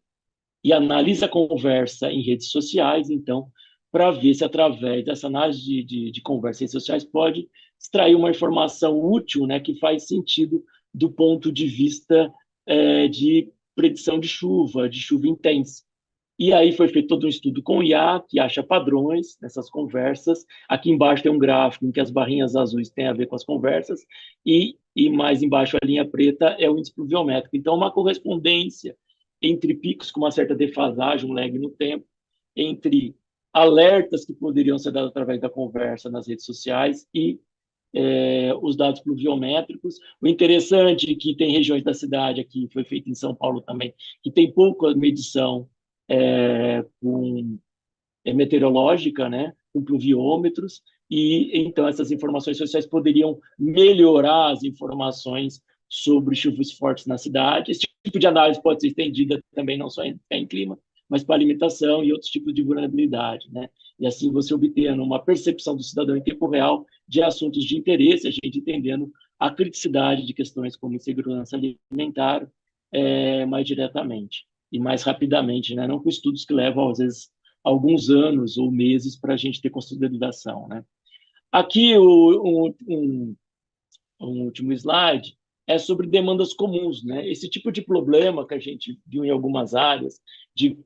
e analisa a conversa em redes sociais, então, para ver se através dessa análise de conversas em redes sociais pode extrair uma informação útil, né, que faz sentido do ponto de vista de predição de chuva intensa. E aí foi feito todo um estudo com o IA, que acha padrões nessas conversas. Aqui embaixo tem um gráfico em que as barrinhas azuis têm a ver com as conversas, e mais embaixo a linha preta é o índice pluviométrico. Então, uma correspondência entre picos com uma certa defasagem, um lag no tempo, entre alertas que poderiam ser dados através da conversa nas redes sociais e os dados pluviométricos. O interessante é que tem regiões da cidade, aqui foi feito em São Paulo também, que tem pouca medição meteorológica, né, com pluviômetros, e então essas informações sociais poderiam melhorar as informações sobre chuvas fortes na cidade. Esse tipo de análise pode ser estendida também não só em clima, mas para alimentação e outros tipos de vulnerabilidade, né? E assim você obtendo uma percepção do cidadão em tempo real de assuntos de interesse, a gente entendendo a criticidade de questões como insegurança alimentar mais diretamente e mais rapidamente, né? Não com estudos que levam, às vezes, alguns anos ou meses para a gente ter consolidação, né? Aqui, um último slide é sobre demandas comuns, né? Esse tipo de problema que a gente viu em algumas áreas, de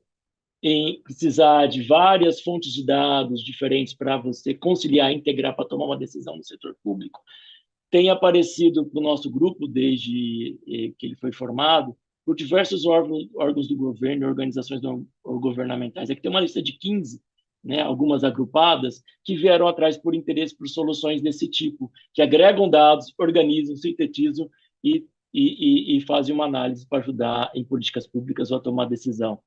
precisar de várias fontes de dados diferentes para você conciliar e integrar para tomar uma decisão no setor público, tem aparecido no nosso grupo desde que ele foi formado por diversos órgãos do governo e organizações não governamentais. Aqui tem uma lista de 15, né, algumas agrupadas, que vieram atrás por interesse por soluções desse tipo, que agregam dados, organizam, sintetizam e fazem uma análise para ajudar em políticas públicas ou a tomar decisão.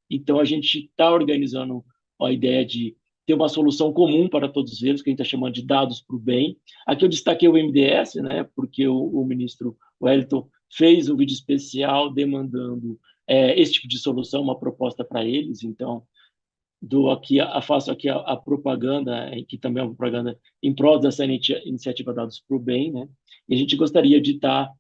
Então, a gente está organizando a ideia de ter uma solução comum para todos eles, que a gente está chamando de dados para o bem. Aqui eu destaquei o MDS, né, porque o ministro Wellington fez um vídeo especial demandando esse tipo de solução, uma proposta para eles. Então, faço aqui a propaganda, que também é uma propaganda em prol dessa iniciativa Dados para o Bem, né? E a gente gostaria de estar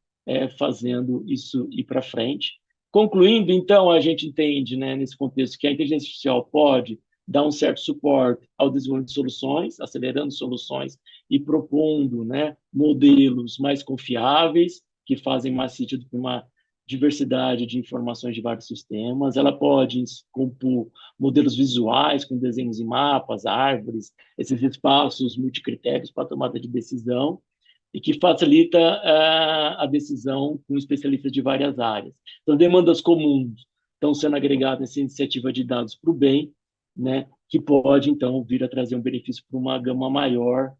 fazendo isso ir para frente. Concluindo, então, a gente entende, né, nesse contexto, que a inteligência artificial pode dar um certo suporte ao desenvolvimento de soluções, acelerando soluções e propondo, né, modelos mais confiáveis, que fazem mais sentido para uma diversidade de informações de vários sistemas. Ela pode compor modelos visuais com desenhos e mapas, árvores, esses espaços multicritérios para tomada de decisão, e que facilita a decisão com especialistas de várias áreas. Então, demandas comuns estão sendo agregadas nessa iniciativa de dados para o bem, né, que pode, então, vir a trazer um benefício para uma gama maior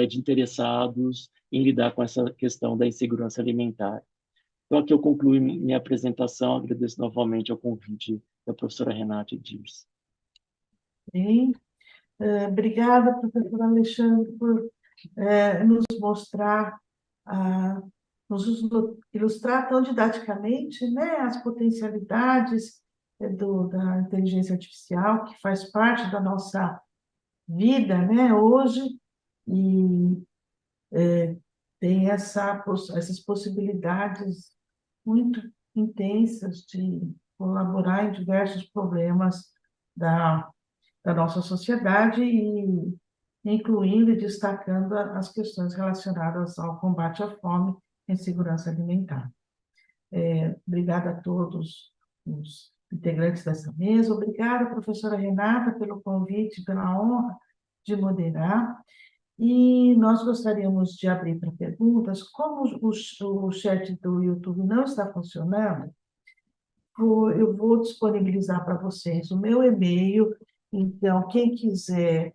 de interessados em lidar com essa questão da insegurança alimentar. Então, aqui eu concluo minha apresentação, agradeço novamente ao convite da professora Renata e Dirce. Bem, obrigada, professor Alexandre, por nos mostrar, nos ilustrar tão didaticamente, né, as potencialidades da inteligência artificial, que faz parte da nossa vida, né, hoje, e tem essas possibilidades muito intensas de colaborar em diversos problemas da nossa sociedade, e incluindo e destacando as questões relacionadas ao combate à fome e segurança alimentar. Obrigada a todos os integrantes dessa mesa. Obrigada, professora Renata, pelo convite, pela honra de moderar. E nós gostaríamos de abrir para perguntas. Como o chat do YouTube não está funcionando, eu vou disponibilizar para vocês o meu e-mail. Então, quem quiser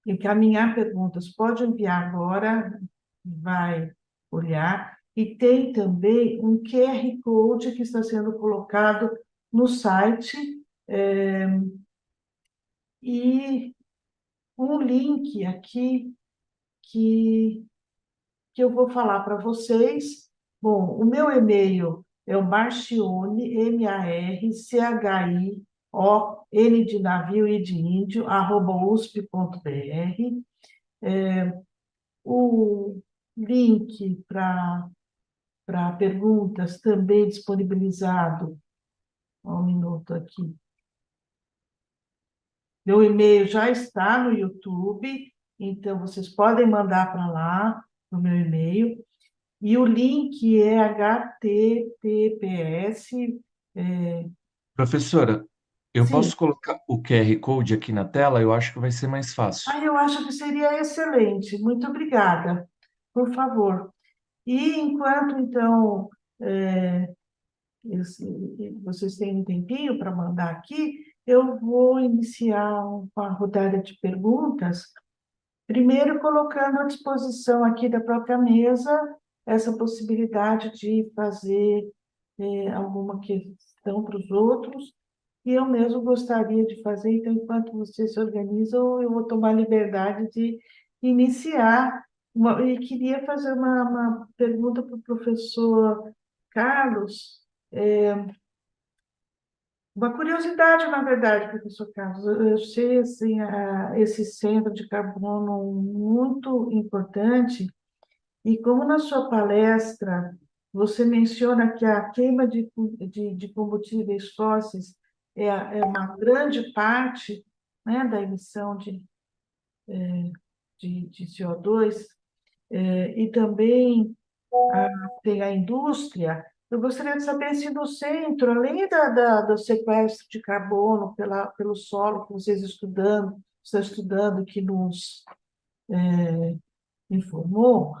encaminhar perguntas, pode enviar agora, vai olhar. E tem também um QR Code que está sendo colocado no site, e um link aqui que eu vou falar para vocês. Bom, o meu e-mail é o Marchione, MARCHION de navio e de índio, @usp.br. O link para perguntas também disponibilizado. Um minuto aqui. Meu e-mail já está no YouTube, Então, vocês podem mandar para lá, no meu e-mail, e o link é https, é, Professora, eu sim. posso colocar o QR Code aqui na tela? Eu acho que vai ser mais fácil. Eu acho que seria excelente. Muito obrigada, por favor. E enquanto, então, é, vocês têm um tempinho para mandar aqui, eu vou iniciar uma rodada de perguntas, primeiro colocando à disposição aqui da própria mesa essa possibilidade de fazer alguma questão para os outros, e eu mesmo gostaria de fazer, então, enquanto vocês se organizam, eu vou tomar a liberdade de iniciar. E queria fazer uma pergunta para o professor Carlos, uma curiosidade, na verdade, professor Carlos. Eu sei, assim, esse centro de carbono muito importante, e como na sua palestra você menciona que a queima de combustíveis fósseis é uma grande parte, né, da emissão de CO2, e também tem a indústria, eu gostaria de saber se no centro, além do sequestro de carbono pelo solo que estão estudando, que nos informou,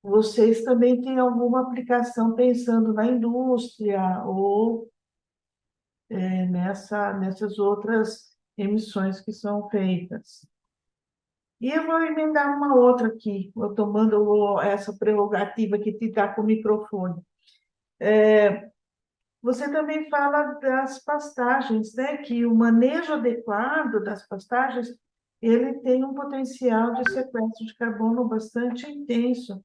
vocês também têm alguma aplicação pensando na indústria ou nessas outras emissões que são feitas. E eu vou emendar uma outra aqui, eu tomando essa prerrogativa que te dá com o microfone. Você também fala das pastagens, né? Que o manejo adequado das pastagens, ele tem um potencial de sequestro de carbono bastante intenso.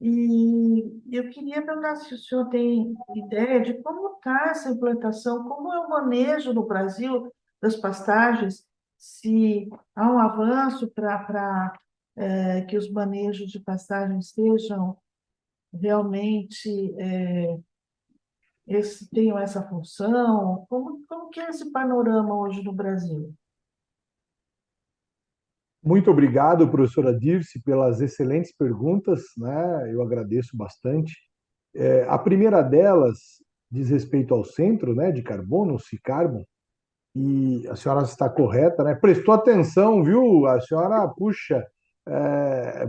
E eu queria perguntar se o senhor tem ideia de como está essa implantação, como é o manejo no Brasil das pastagens, se há um avanço para que os manejos de pastagens sejam realmente tenham essa função, como que é esse panorama hoje no Brasil? Muito obrigado, professora Dirce, pelas excelentes perguntas, né? Eu agradeço bastante. A primeira delas diz respeito ao centro, né, de carbono, o Cicarbon, e a senhora está correta, né? Prestou atenção, viu? A senhora, puxa,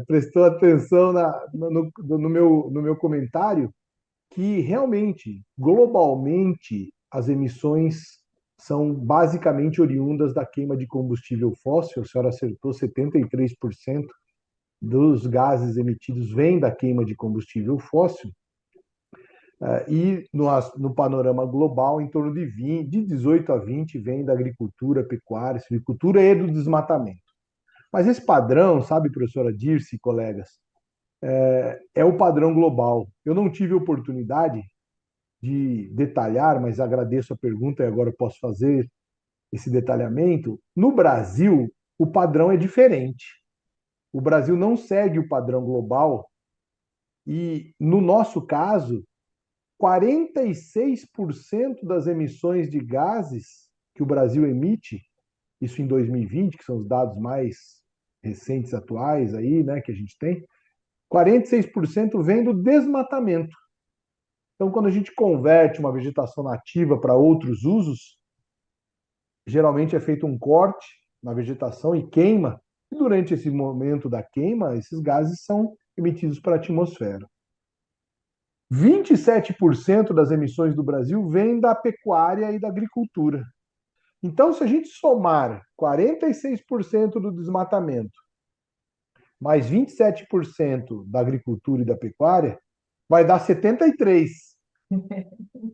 prestou atenção no meu comentário, que realmente, globalmente, as emissões são basicamente oriundas da queima de combustível fóssil. A senhora acertou, 73% dos gases emitidos vêm da queima de combustível fóssil. E no panorama global, em torno de 20, de 18 a 20 vem da agricultura, pecuária, silvicultura e do desmatamento. Mas esse padrão, sabe, professora Dirce e colegas, é o padrão global. Eu não tive oportunidade de detalhar, mas agradeço a pergunta e agora posso fazer esse detalhamento. No Brasil, o padrão é diferente. O Brasil não segue o padrão global e, no nosso caso, 46% das emissões de gases que o Brasil emite, isso em 2020, que são os dados mais recentes, atuais aí, né, que a gente tem, 46% vem do desmatamento. Então, quando a gente converte uma vegetação nativa para outros usos, geralmente é feito um corte na vegetação e queima, e durante esse momento da queima, esses gases são emitidos para a atmosfera. 27% das emissões do Brasil vêm da pecuária e da agricultura. Então, se a gente somar 46% do desmatamento, mais 27% da agricultura e da pecuária, vai dar 73%.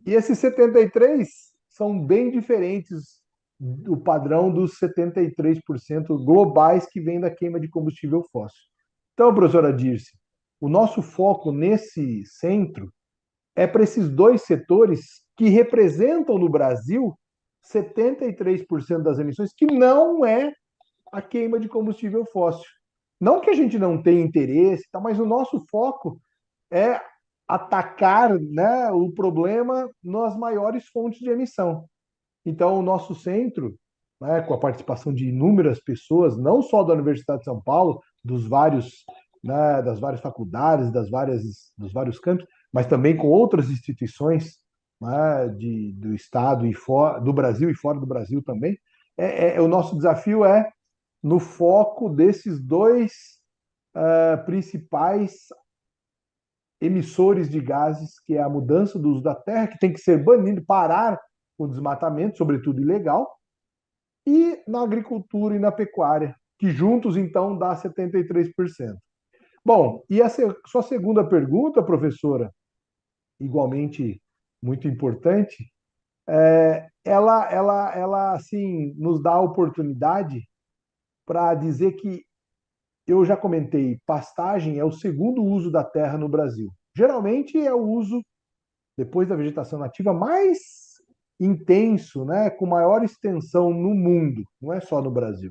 E esses 73 são bem diferentes do padrão dos 73% globais que vem da queima de combustível fóssil. Então, professora Dirce, o nosso foco nesse centro é para esses dois setores que representam no Brasil 73% das emissões, que não é a queima de combustível fóssil. Não que a gente não tenha interesse, mas o nosso foco é atacar, né, o problema nas maiores fontes de emissão. Então, o nosso centro, né, com a participação de inúmeras pessoas, não só da Universidade de São Paulo, dos vários, né, das várias faculdades, dos vários campos, mas também com outras instituições, né, do Estado e fora, do Brasil e fora do Brasil também. O nosso desafio é no foco desses dois principais emissores de gases, que é a mudança do uso da terra, que tem que ser banido, parar o desmatamento, sobretudo ilegal, e na agricultura e na pecuária, que juntos, então, dá 73%. Bom, e a sua segunda pergunta, professora, igualmente muito importante, ela assim, nos dá a oportunidade para dizer que eu já comentei, pastagem é o segundo uso da terra no Brasil. Geralmente é o uso, depois da vegetação nativa, mais intenso, né, com maior extensão no mundo, não é só no Brasil.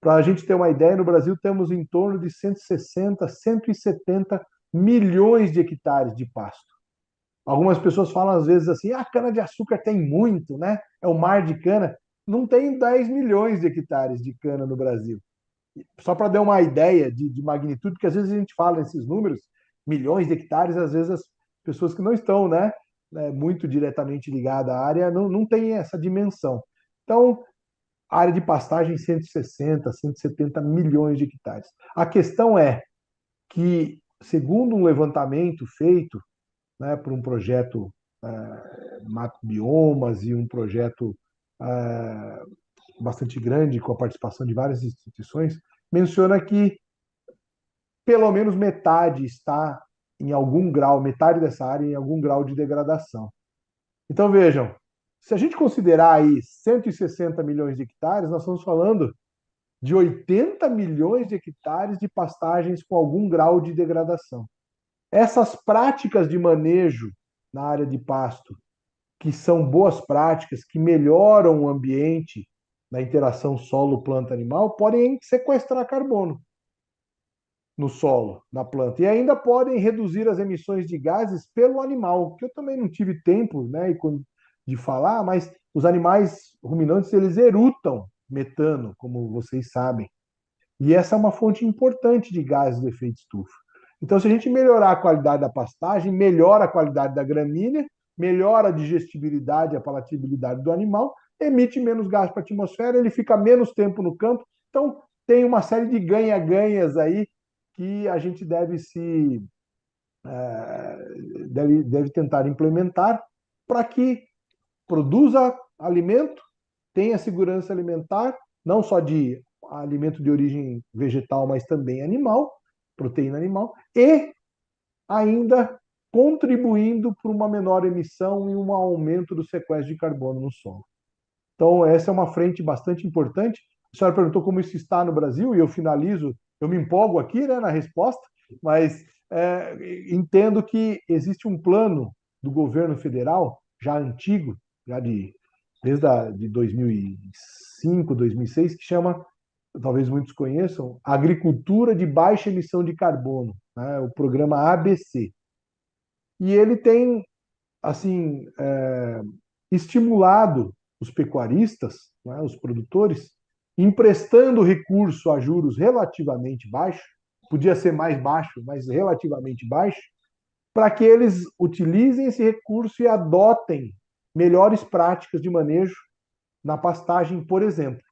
Para a gente ter uma ideia, no Brasil temos em torno de 160, 170 milhões de hectares de pasto. Algumas pessoas falam às vezes assim, a cana-de-açúcar tem muito, né? É o mar de cana. Não tem 10 milhões de hectares de cana no Brasil. Só para dar uma ideia de magnitude, porque às vezes a gente fala esses números, milhões de hectares, às vezes as pessoas que não estão, muito diretamente ligadas à área não têm essa dimensão. Então, a área de pastagem 160, 170 milhões de hectares. A questão é que, segundo um levantamento feito, né, por um projeto Mato Biomas e um projeto bastante grande com a participação de várias instituições, menciona que pelo menos metade está em algum grau, metade dessa área em algum grau de degradação. Então vejam, se a gente considerar aí 160 milhões de hectares, nós estamos falando de 80 milhões de hectares de pastagens com algum grau de degradação. Essas práticas de manejo na área de pasto, que são boas práticas, que melhoram o ambiente na interação solo-planta-animal, podem sequestrar carbono no solo, na planta, e ainda podem reduzir as emissões de gases pelo animal, que eu também não tive tempo, né, de falar, mas os animais ruminantes, eles erutam metano, como vocês sabem. E essa é uma fonte importante de gases do efeito estufa. Então, se a gente melhorar a qualidade da pastagem, melhora a qualidade da gramínea, melhora a digestibilidade, a palatabilidade do animal, emite menos gás para a atmosfera, ele fica menos tempo no campo. Então, tem uma série de ganha-ganhas aí que a gente deve tentar implementar para que produza alimento, tenha segurança alimentar, não só de alimento de origem vegetal, mas também animal, proteína animal, e ainda contribuindo para uma menor emissão e um aumento do sequestro de carbono no solo. Então, essa é uma frente bastante importante. A senhora perguntou como isso está no Brasil, e eu finalizo, eu me empolgo aqui, né, na resposta, mas entendo que existe um plano do governo federal, já antigo, desde 2005, 2006, que chama, talvez muitos conheçam, Agricultura de Baixa Emissão de Carbono, né, o programa ABC. E ele tem, assim, estimulado os pecuaristas, né, os produtores, emprestando recurso a juros relativamente baixos, podia ser mais baixo, mas relativamente baixo, para que eles utilizem esse recurso e adotem melhores práticas de manejo na pastagem, por exemplo.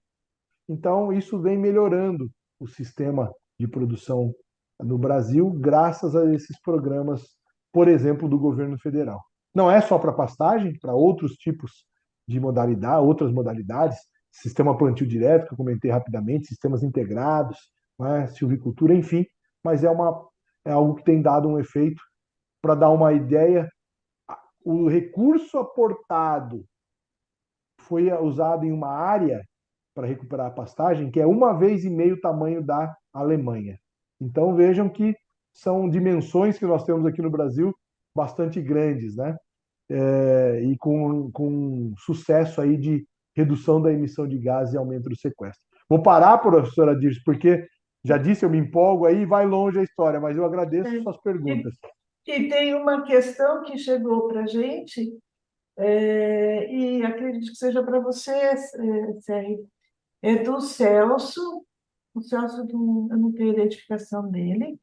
Então, isso vem melhorando o sistema de produção no Brasil, graças a esses programas, por exemplo, do governo federal. Não é só para pastagem, para outros tipos de modalidade, outras modalidades, sistema plantio direto, que eu comentei rapidamente, sistemas integrados, né, silvicultura, enfim, mas é algo que tem dado um efeito. Para dar uma ideia, o recurso aportado foi usado em uma área para recuperar a pastagem que é 1,5 vezes o tamanho da Alemanha. Então vejam que são dimensões que nós temos aqui no Brasil bastante grandes, né? E com sucesso aí de redução da emissão de gases e aumento do sequestro. Vou parar, professora Dirce, porque já disse, eu me empolgo aí, vai longe a história, mas eu agradeço suas perguntas. E tem uma questão que chegou para a gente, e acredito que seja para você, Sérgio. É do Celso. O Celso, eu não tenho identificação dele,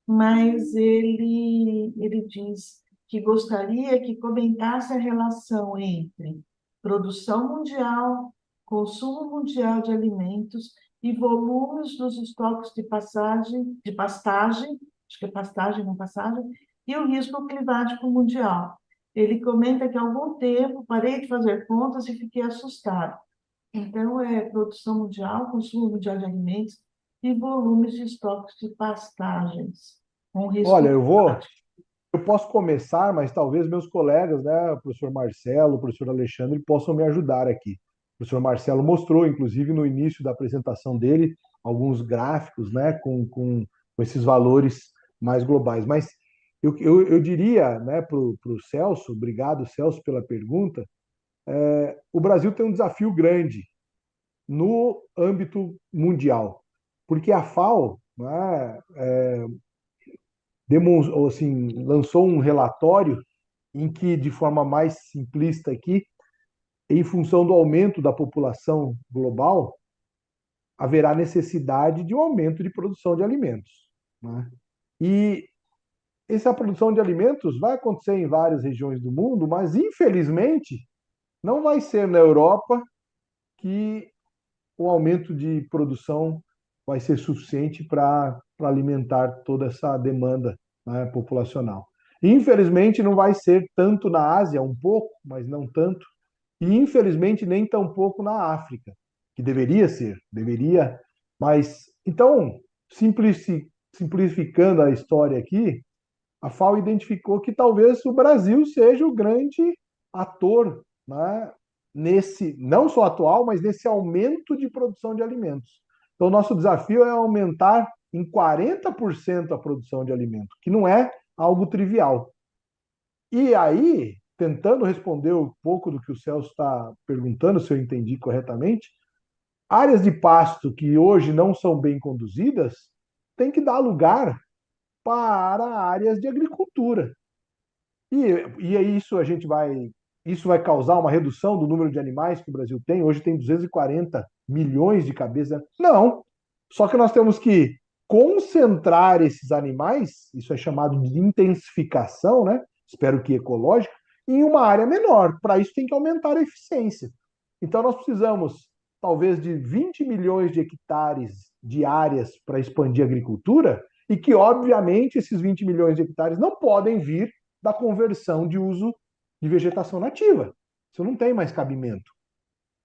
mas ele diz que gostaria que comentasse a relação entre produção mundial, consumo mundial de alimentos e volumes dos estoques de pastagem, acho que é pastagem, não passagem, e o risco climático mundial. Ele comenta que há algum tempo parei de fazer contas e fiquei assustado. Então, é produção mundial, consumo mundial de alimentos e volumes de estoques de pastagens, com Olha, risco climático. eu posso começar, mas talvez meus colegas, né, o professor Marcelo, o professor Alexandre, possam me ajudar aqui. O professor Marcelo mostrou, inclusive, no início da apresentação dele, alguns gráficos, né, com esses valores mais globais. Mas eu diria, né, para o Celso, obrigado, Celso, pela pergunta, o Brasil tem um desafio grande no âmbito mundial, porque a FAO, né, assim, lançou um relatório em que, de forma mais simplista aqui, em função do aumento da população global, haverá necessidade de um aumento de produção de alimentos, né? E essa produção de alimentos vai acontecer em várias regiões do mundo, mas infelizmente não vai ser na Europa que o aumento de produção vai ser suficiente para alimentar toda essa demanda, né, populacional. Infelizmente, não vai ser tanto na Ásia, um pouco, mas não tanto, e infelizmente nem tampouco na África, que deveria ser, deveria. Mas, então, simplificando a história aqui, a FAO identificou que talvez o Brasil seja o grande ator, né, nesse, não só atual, mas nesse aumento de produção de alimentos. Então, nosso desafio é aumentar em 40% a produção de alimentos, que não é algo trivial. E aí, tentando responder um pouco do que o Celso está perguntando, se eu entendi corretamente, áreas de pasto que hoje não são bem conduzidas têm que dar lugar para áreas de agricultura. E, e aí isso vai causar uma redução do número de animais que o Brasil tem. Hoje tem 240 milhões de cabeças. Não. Só que nós temos que concentrar esses animais, isso é chamado de intensificação, né? Espero que ecológica, em uma área menor. Para isso tem que aumentar a eficiência. Então nós precisamos talvez de 20 milhões de hectares de áreas para expandir a agricultura, e que, obviamente, esses 20 milhões de hectares não podem vir da conversão de uso de vegetação nativa. Isso não tem mais cabimento.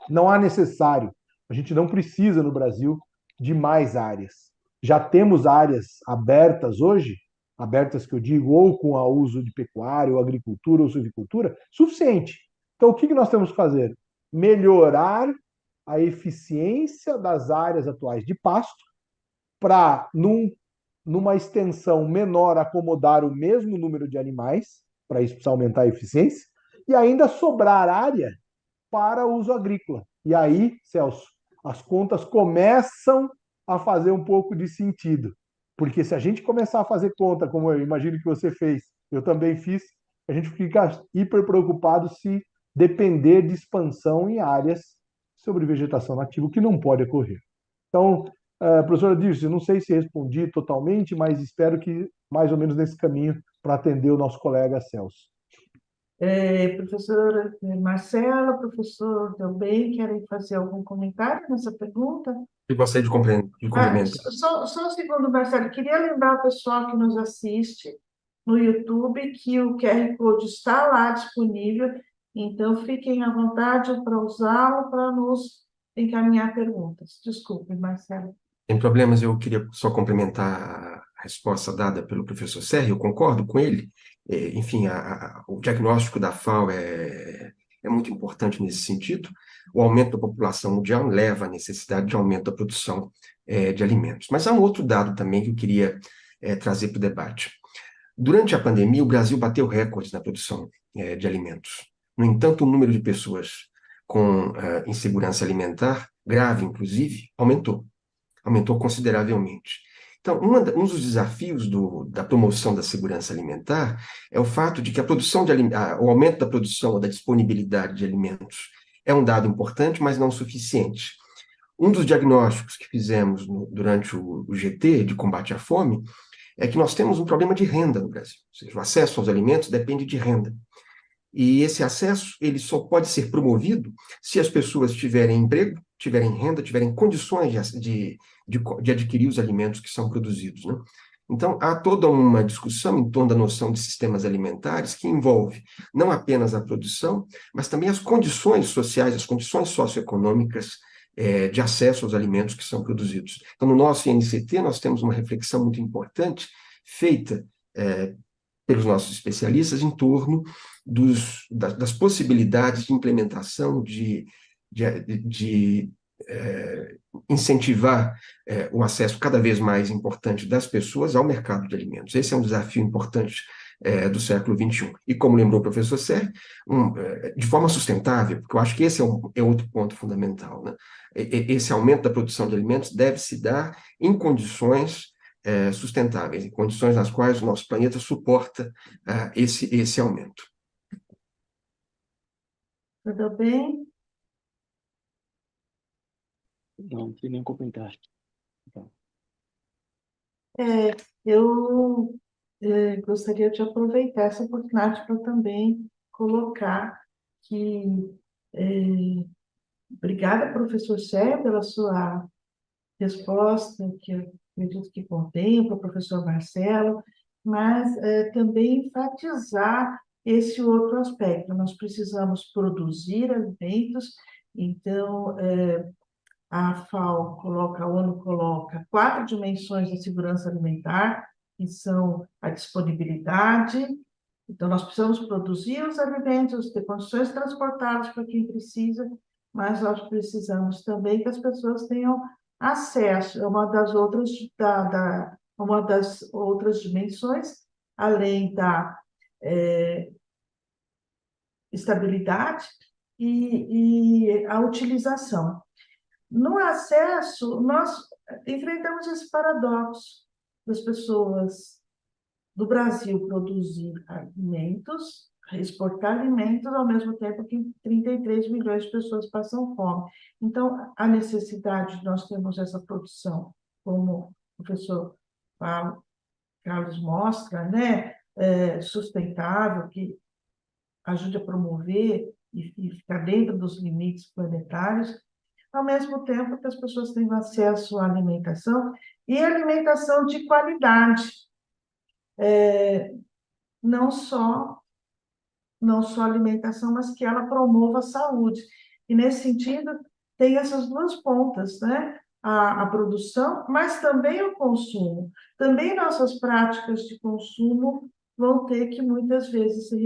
Não há necessário. A gente não precisa no Brasil de mais áreas. Já temos áreas abertas hoje, abertas que eu digo, ou com o uso de pecuária, ou agricultura, ou silvicultura, suficiente. Então, o que nós temos que fazer? Melhorar a eficiência das áreas atuais de pasto para, numa extensão menor, acomodar o mesmo número de animais, para isso precisa aumentar a eficiência, e ainda sobrar área para uso agrícola. E aí, Celso, as contas começam a fazer um pouco de sentido. Porque se a gente começar a fazer conta, como eu imagino que você fez, eu também fiz, a gente fica hiper preocupado se depender de expansão em áreas sobre vegetação nativa, o que não pode ocorrer. Então, professora Dirce, não sei se respondi totalmente, mas espero que mais ou menos nesse caminho para atender o nosso colega Celso. Professora Marcela, professor Delbem, querem fazer algum comentário nessa pergunta? Eu gostaria de complementar. Só um segundo, Marcelo. Queria lembrar o pessoal que nos assiste no YouTube que o QR Code está lá disponível, então fiquem à vontade para usá-lo para nos encaminhar perguntas. Desculpe, Marcelo. Sem problemas, eu queria só complementar a resposta dada pelo professor Sérgio, eu concordo com ele. Enfim, o diagnóstico da FAO é muito importante nesse sentido. O aumento da população mundial leva à necessidade de aumento da produção de alimentos. Mas há um outro dado também que eu queria trazer para o debate. Durante a pandemia, o Brasil bateu recordes na produção de alimentos. No entanto, o número de pessoas com insegurança alimentar, grave inclusive, aumentou consideravelmente. Então, um dos desafios da promoção da segurança alimentar é o fato de que o aumento da produção ou da disponibilidade de alimentos é um dado importante, mas não suficiente. Um dos diagnósticos que fizemos durante o GT de combate à fome é que nós temos um problema de renda no Brasil, ou seja, o acesso aos alimentos depende de renda. E esse acesso ele só pode ser promovido se as pessoas tiverem emprego, tiverem renda, tiverem condições de adquirir os alimentos que são produzidos, né? Então, há toda uma discussão em torno da noção de sistemas alimentares que envolve não apenas a produção, mas também as condições sociais, as condições socioeconômicas de acesso aos alimentos que são produzidos. Então, no nosso INCT, nós temos uma reflexão muito importante feita pelos nossos especialistas em torno das possibilidades de implementação de incentivar o acesso cada vez mais importante das pessoas ao mercado de alimentos. Esse é um desafio importante do século XXI. E como lembrou o professor Serra, de forma sustentável, porque eu acho que esse é outro ponto fundamental, né? Esse aumento da produção de alimentos deve se dar em condições sustentáveis, em condições nas quais o nosso planeta suporta esse aumento. Tudo bem? Não tem nenhum comentário. Tá. Eu gostaria de aproveitar essa oportunidade para também colocar que obrigada, professor Sé, pela sua resposta, que eu acredito que contempla, o professor Marcelo, mas também enfatizar esse outro aspecto. Nós precisamos produzir alimentos, então a FAO coloca, a ONU coloca 4 dimensões da segurança alimentar, que são a disponibilidade. Então, nós precisamos produzir os alimentos, ter condições de transportá-los para quem precisa, mas nós precisamos também que as pessoas tenham acesso. É uma das outras dimensões, além da estabilidade e a utilização. No acesso, nós enfrentamos esse paradoxo das pessoas do Brasil produzir alimentos, exportar alimentos, ao mesmo tempo que 33 milhões de pessoas passam fome. Então, a necessidade de nós termos essa produção, como o professor Carlos mostra, né, sustentável, que ajude a promover e ficar dentro dos limites planetários, ao mesmo tempo que as pessoas tenham acesso à alimentação e alimentação de qualidade, não só alimentação, mas que ela promova a saúde. E, nesse sentido, tem essas duas pontas, né? A produção, mas também o consumo. Também nossas práticas de consumo vão ter que, muitas vezes, ser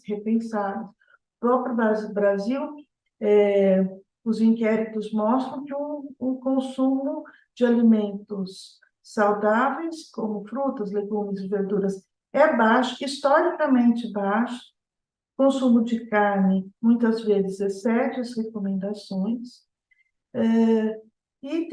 repensadas. O próprio Brasil, os inquéritos mostram que o consumo de alimentos saudáveis, como frutas, legumes e verduras, é baixo, historicamente baixo. Consumo de carne, muitas vezes, excede as recomendações. E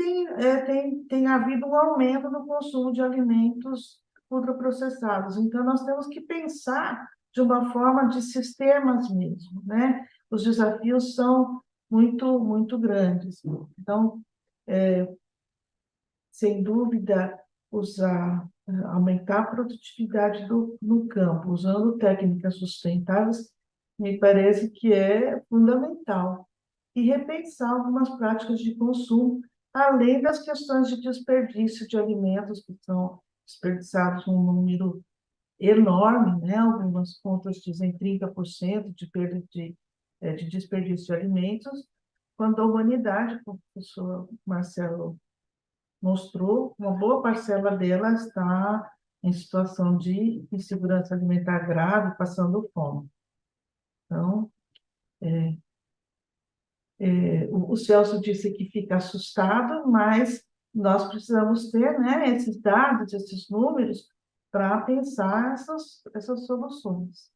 tem havido um aumento no consumo de alimentos ultraprocessados. Então, nós temos que pensar de uma forma de sistemas mesmo, né? Os desafios são muito, muito grandes. Então, sem dúvida, aumentar a produtividade no campo, usando técnicas sustentáveis, me parece que é fundamental. E repensar algumas práticas de consumo, além das questões de desperdício de alimentos, que são desperdiçados num número enorme, né? Algumas contas dizem 30% de perda de desperdício de alimentos, quando a humanidade, como o professor Marcelo mostrou, uma boa parcela dela está em situação de insegurança alimentar grave, passando fome. Então, o Celso disse que fica assustado, mas nós precisamos ter, né, esses dados, esses números, para pensar essas soluções.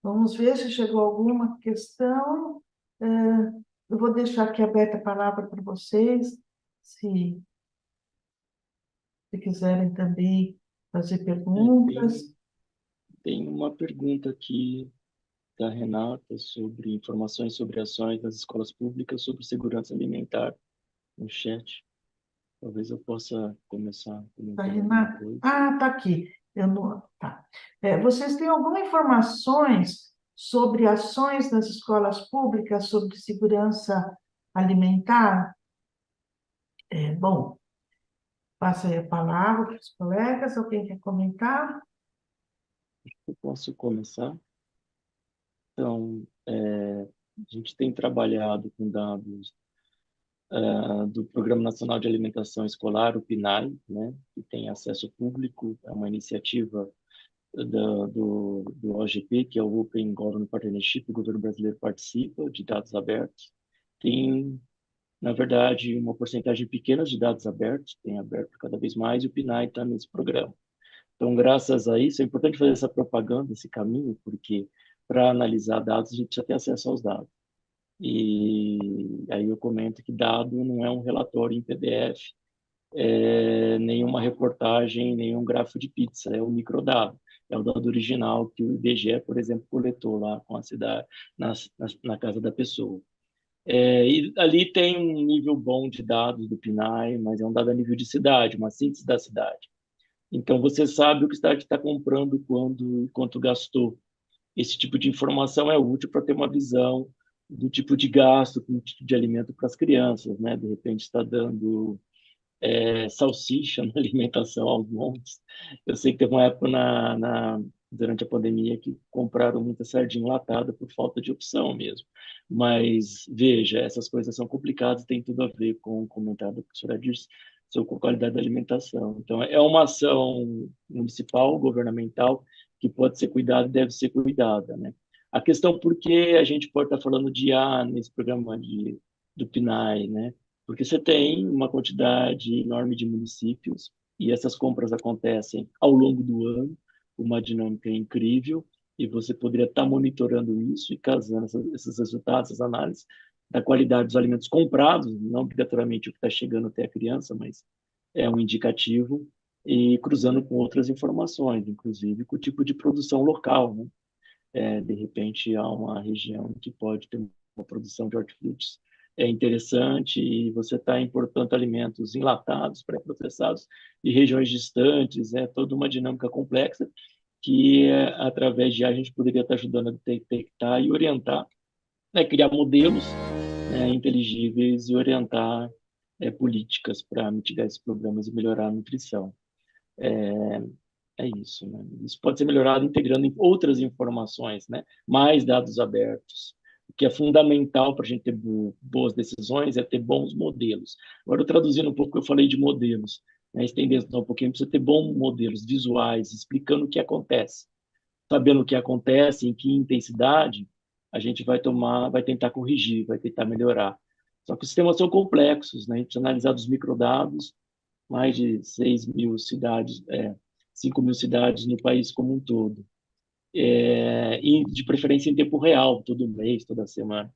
Vamos ver se chegou alguma questão. Eu vou deixar aqui aberta a palavra para vocês, se quiserem também fazer perguntas. Tem uma pergunta aqui da Renata sobre informações sobre ações das escolas públicas sobre segurança alimentar no chat. Talvez eu possa começar Tá, comentando alguma Renata? coisa. Ah, tá aqui. Eu não, tá. Vocês têm alguma informações sobre ações das escolas públicas sobre segurança alimentar? Bom, passo aí a palavra para os colegas. Alguém quer comentar? Eu posso começar? Então, a gente tem trabalhado com dados do Programa Nacional de Alimentação Escolar, o PNAE, né, que tem acesso público, é uma iniciativa do OGP, que é o Open Government Partnership, o governo brasileiro participa de dados abertos. Tem, na verdade, uma porcentagem pequena de dados abertos, tem aberto cada vez mais, e o PNAE está nesse programa. Então, graças a isso, é importante fazer essa propaganda, esse caminho, porque para analisar dados, a gente precisa ter acesso aos dados. E aí eu comento que dado não é um relatório em PDF, nenhuma reportagem, nenhum gráfico de pizza, é um microdado. É o dado original que o IBGE, por exemplo, coletou lá com a cidade, na casa da pessoa. E ali tem um nível bom de dados do PNAE, mas é um dado a nível de cidade, uma síntese da cidade. Então, você sabe o que a cidade está comprando, quando, quanto gastou. Esse tipo de informação é útil para ter uma visão do tipo de gasto, do tipo de alimento para as crianças, né? De repente está dando salsicha na alimentação aos montes. Eu sei que teve uma época durante a pandemia que compraram muita sardinha enlatada por falta de opção mesmo. Mas, veja, essas coisas são complicadas, tem tudo a ver com o comentário da professora Dirce sobre a qualidade da alimentação. Então, é uma ação municipal, governamental, que pode ser cuidada e deve ser cuidada, né? A questão por que a gente pode estar falando de nesse programa do PNAE, né? Porque você tem uma quantidade enorme de municípios e essas compras acontecem ao longo do ano, uma dinâmica incrível, e você poderia estar monitorando isso e casando esses resultados, essas análises da qualidade dos alimentos comprados, não obrigatoriamente o que está chegando até a criança, mas é um indicativo, e cruzando com outras informações, inclusive com o tipo de produção local, né? De repente, há uma região que pode ter uma produção de hortifrutis interessante, e você está importando alimentos enlatados, pré-processados, de regiões distantes, é toda uma dinâmica complexa que, através de a gente poderia estar ajudando a detectar e orientar, né, criar modelos, né, inteligíveis e orientar políticas para mitigar esses problemas e melhorar a nutrição. É isso, né? Isso pode ser melhorado integrando outras informações, né? Mais dados abertos. O que é fundamental para a gente ter boas decisões é ter bons modelos. Agora, traduzindo um pouco o que eu falei de modelos, né? Estendendo um pouquinho, precisa ter bons modelos visuais, explicando o que acontece. Sabendo o que acontece, em que intensidade, a gente vai tentar corrigir, vai tentar melhorar. Só que os sistemas são complexos, né? A gente precisa analisar dos microdados, mais de 6.000 cidades, 5.000 cidades no país como um todo. E de preferência em tempo real, todo mês, toda semana.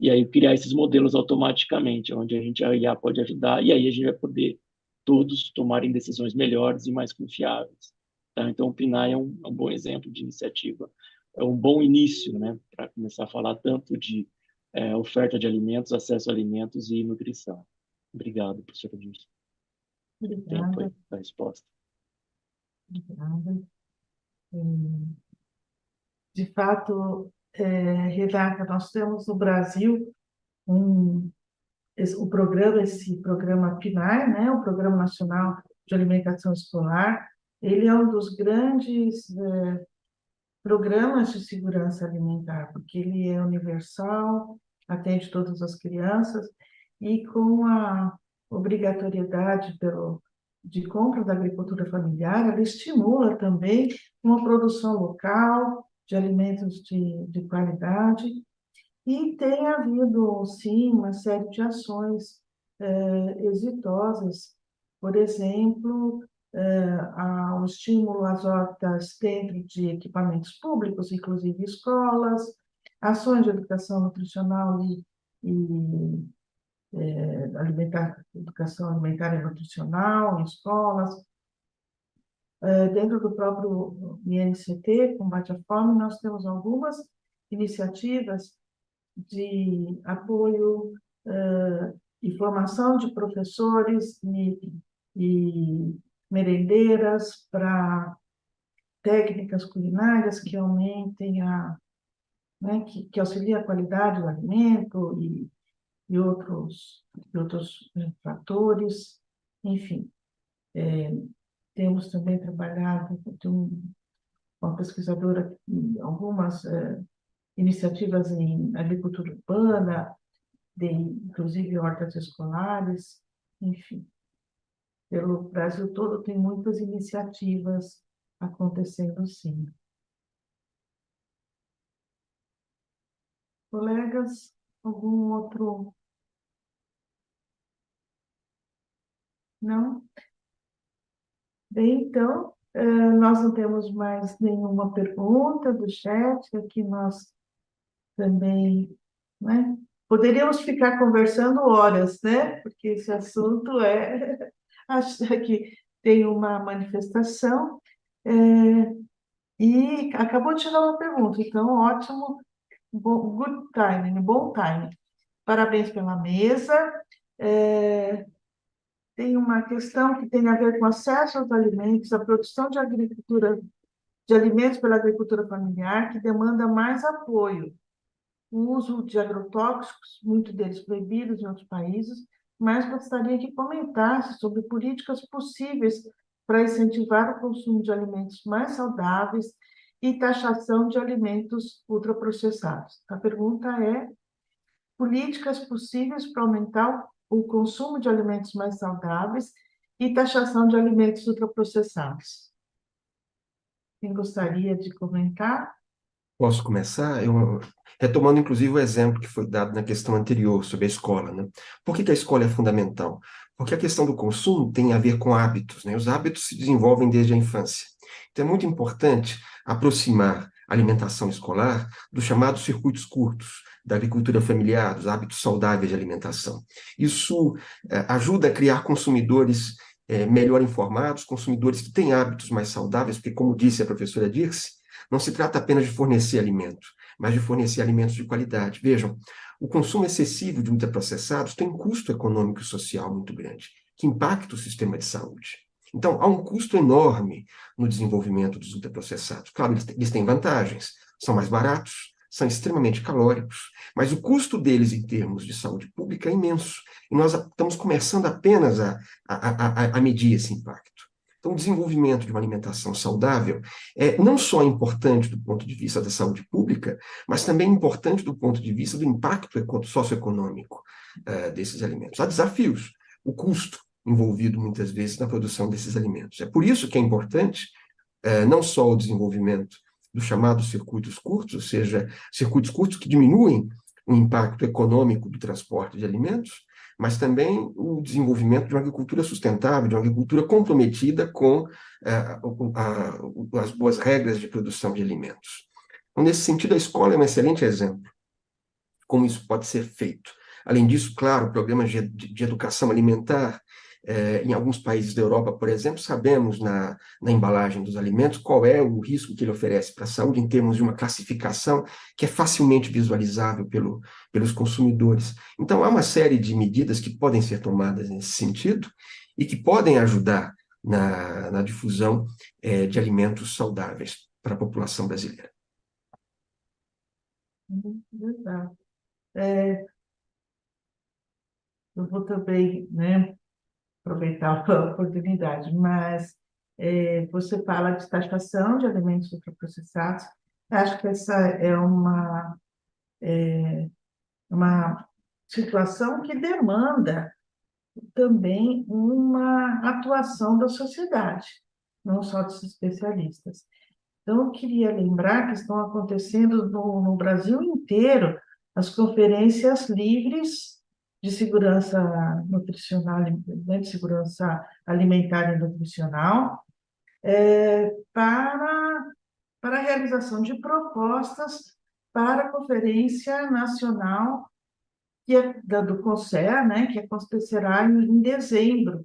E aí criar esses modelos automaticamente, onde a IA pode ajudar, e aí a gente vai poder todos tomarem decisões melhores e mais confiáveis. Tá? Então, o PNAE é um bom exemplo de iniciativa, é um bom início, né, para começar a falar tanto de oferta de alimentos, acesso a alimentos e nutrição. Obrigado, professora Dilson. O tempo Obrigada, aí da resposta. obrigada. De fato, Renata, nós temos no Brasil esse programa PNAE, né, o Programa Nacional de Alimentação Escolar. Ele é um dos grandes programas de segurança alimentar, porque ele é universal, atende todas as crianças, e com a obrigatoriedade de compra da agricultura familiar, ele estimula também uma produção local de alimentos de qualidade, e tem havido, sim, uma série de ações exitosas. Por exemplo, o estímulo às hortas dentro de equipamentos públicos, inclusive escolas, ações de educação nutricional e educação alimentar e nutricional em escolas. Dentro do próprio INCT, Combate à Fome, nós temos algumas iniciativas de apoio e formação de professores e merendeiras para técnicas culinárias que aumentem né, que auxiliem a qualidade do alimento e outros fatores. Enfim, temos também trabalhado com uma pesquisadora, algumas iniciativas em agricultura urbana, inclusive hortas escolares, enfim. Pelo Brasil todo tem muitas iniciativas acontecendo, sim. Colegas, algum outro? Não? Bem, então, nós não temos mais nenhuma pergunta do chat, aqui nós também, né? Poderíamos ficar conversando horas, né? Porque esse assunto acho que tem uma manifestação, e acabou de chegar uma pergunta, então, ótimo, good timing, bom timing. Parabéns pela mesa. Tem uma questão que tem a ver com acesso aos alimentos, a produção de alimentos pela agricultura familiar, que demanda mais apoio. O uso de agrotóxicos, muitos deles proibidos em outros países, mas gostaria que comentasse sobre políticas possíveis para incentivar o consumo de alimentos mais saudáveis e taxação de alimentos ultraprocessados. A pergunta é: políticas possíveis para aumentar o consumo de alimentos mais saudáveis e taxação de alimentos ultraprocessados. Quem gostaria de comentar? Posso começar? Retomando, inclusive, o exemplo que foi dado na questão anterior sobre a escola, né? Por que a escola é fundamental? Porque a questão do consumo tem a ver com hábitos, né? Os hábitos se desenvolvem desde a infância. Então, é muito importante aproximar a alimentação escolar dos chamados circuitos curtos, da agricultura familiar, dos hábitos saudáveis de alimentação. Isso ajuda a criar consumidores melhor informados, consumidores que têm hábitos mais saudáveis, porque, como disse a professora Dirce, não se trata apenas de fornecer alimento, mas de fornecer alimentos de qualidade. Vejam, o consumo excessivo de ultraprocessados tem um custo econômico e social muito grande, que impacta o sistema de saúde. Então, há um custo enorme no desenvolvimento dos ultraprocessados. Claro, eles têm vantagens, são mais baratos, são extremamente calóricos, mas o custo deles em termos de saúde pública é imenso. E nós estamos começando apenas a medir esse impacto. Então, o desenvolvimento de uma alimentação saudável é não só importante do ponto de vista da saúde pública, mas também importante do ponto de vista do impacto socioeconômico desses alimentos. Há desafios, o custo envolvido muitas vezes na produção desses alimentos. É por isso que é importante não só o desenvolvimento dos chamados circuitos curtos, ou seja, circuitos curtos que diminuem o impacto econômico do transporte de alimentos, mas também o desenvolvimento de uma agricultura sustentável, de uma agricultura comprometida com as boas regras de produção de alimentos. Então, nesse sentido, a escola é um excelente exemplo de como isso pode ser feito. Além disso, claro, programas de educação alimentar, em alguns países da Europa, por exemplo, sabemos na embalagem dos alimentos qual é o risco que ele oferece para a saúde em termos de uma classificação que é facilmente visualizável pelos consumidores. Então, há uma série de medidas que podem ser tomadas nesse sentido e que podem ajudar na difusão de alimentos saudáveis para a população brasileira. Exato. Eu vou também, né, aproveitar a oportunidade, mas você fala de taxação de alimentos ultraprocessados. Acho que essa é uma situação que demanda também uma atuação da sociedade, não só dos especialistas. Então, eu queria lembrar que estão acontecendo no Brasil inteiro as conferências livres de segurança nutricional, né, de segurança alimentar e nutricional, para a realização de propostas para a Conferência Nacional do CONSER, né, que acontecerá em dezembro.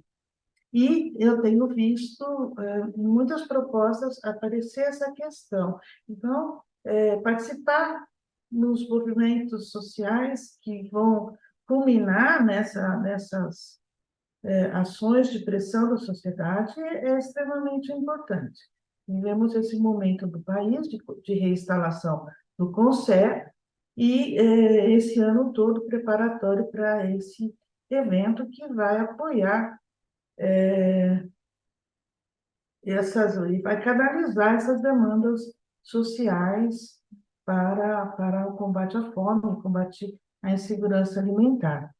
E eu tenho visto muitas propostas aparecer essa questão. Então, participar nos movimentos sociais que vão culminar nessas ações de pressão da sociedade é extremamente importante. Vivemos esse momento do país de reinstalação do CONSER e esse ano todo preparatório para esse evento que vai apoiar e vai canalizar essas demandas sociais para o combate à fome, combate à insegurança alimentar.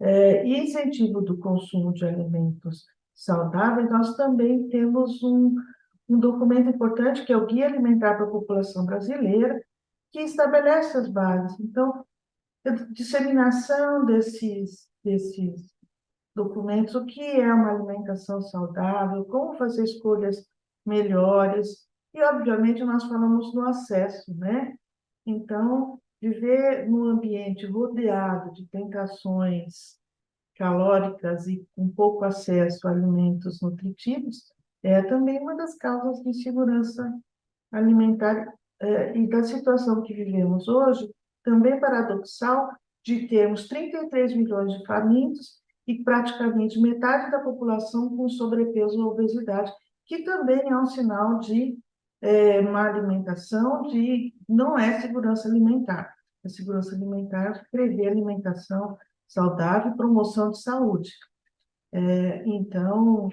E incentivo do consumo de alimentos saudáveis, nós também temos um documento importante, que é o Guia Alimentar para a População Brasileira, que estabelece as bases. Então, a disseminação desses documentos, o que é uma alimentação saudável, como fazer escolhas melhores, e, obviamente, nós falamos no acesso, né? Então, viver num ambiente rodeado de tentações calóricas e com pouco acesso a alimentos nutritivos é também uma das causas de insegurança alimentar e da situação que vivemos hoje, também paradoxal, de termos 33 milhões de famintos e praticamente metade da população com sobrepeso ou obesidade, que também é um sinal de má alimentação, não é segurança alimentar. A segurança alimentar prevê alimentação saudável e promoção de saúde. Então,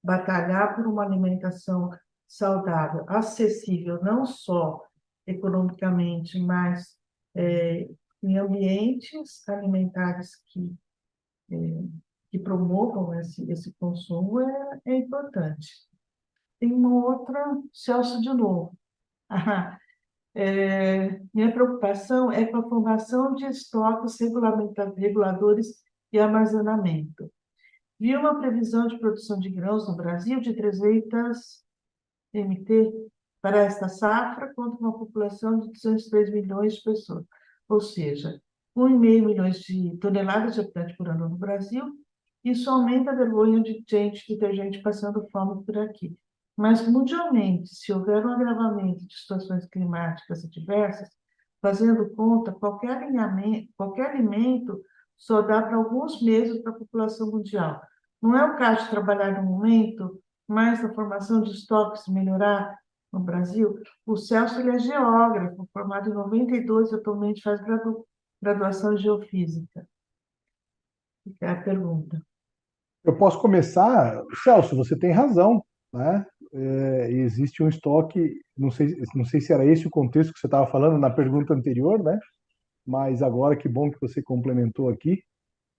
batalhar por uma alimentação saudável, acessível, não só economicamente, mas em ambientes alimentares que promovam esse consumo é importante. Tem uma outra, Celso, de novo. Minha preocupação é com a formação de estoques reguladores e armazenamento. Vi uma previsão de produção de grãos no Brasil de 300 MT para esta safra, contra uma população de 203 milhões de pessoas. Ou seja, 1,5 milhões de toneladas de habitantes por ano no Brasil. Isso aumenta a vergonha de ter gente passando fome por aqui. Mas, mundialmente, se houver um agravamento de situações climáticas adversas, fazendo conta, qualquer alimento só dá para alguns meses para a população mundial. Não é o caso de trabalhar no momento, mais na formação de estoques, melhorar no Brasil? O Celso, ele é geógrafo, formado em 92, atualmente faz graduação em geofísica. Fica a pergunta. Eu posso começar, Celso, você tem razão, né? Existe um estoque, não sei se era esse o contexto que você estava falando na pergunta anterior, né? Mas agora que bom que você complementou aqui.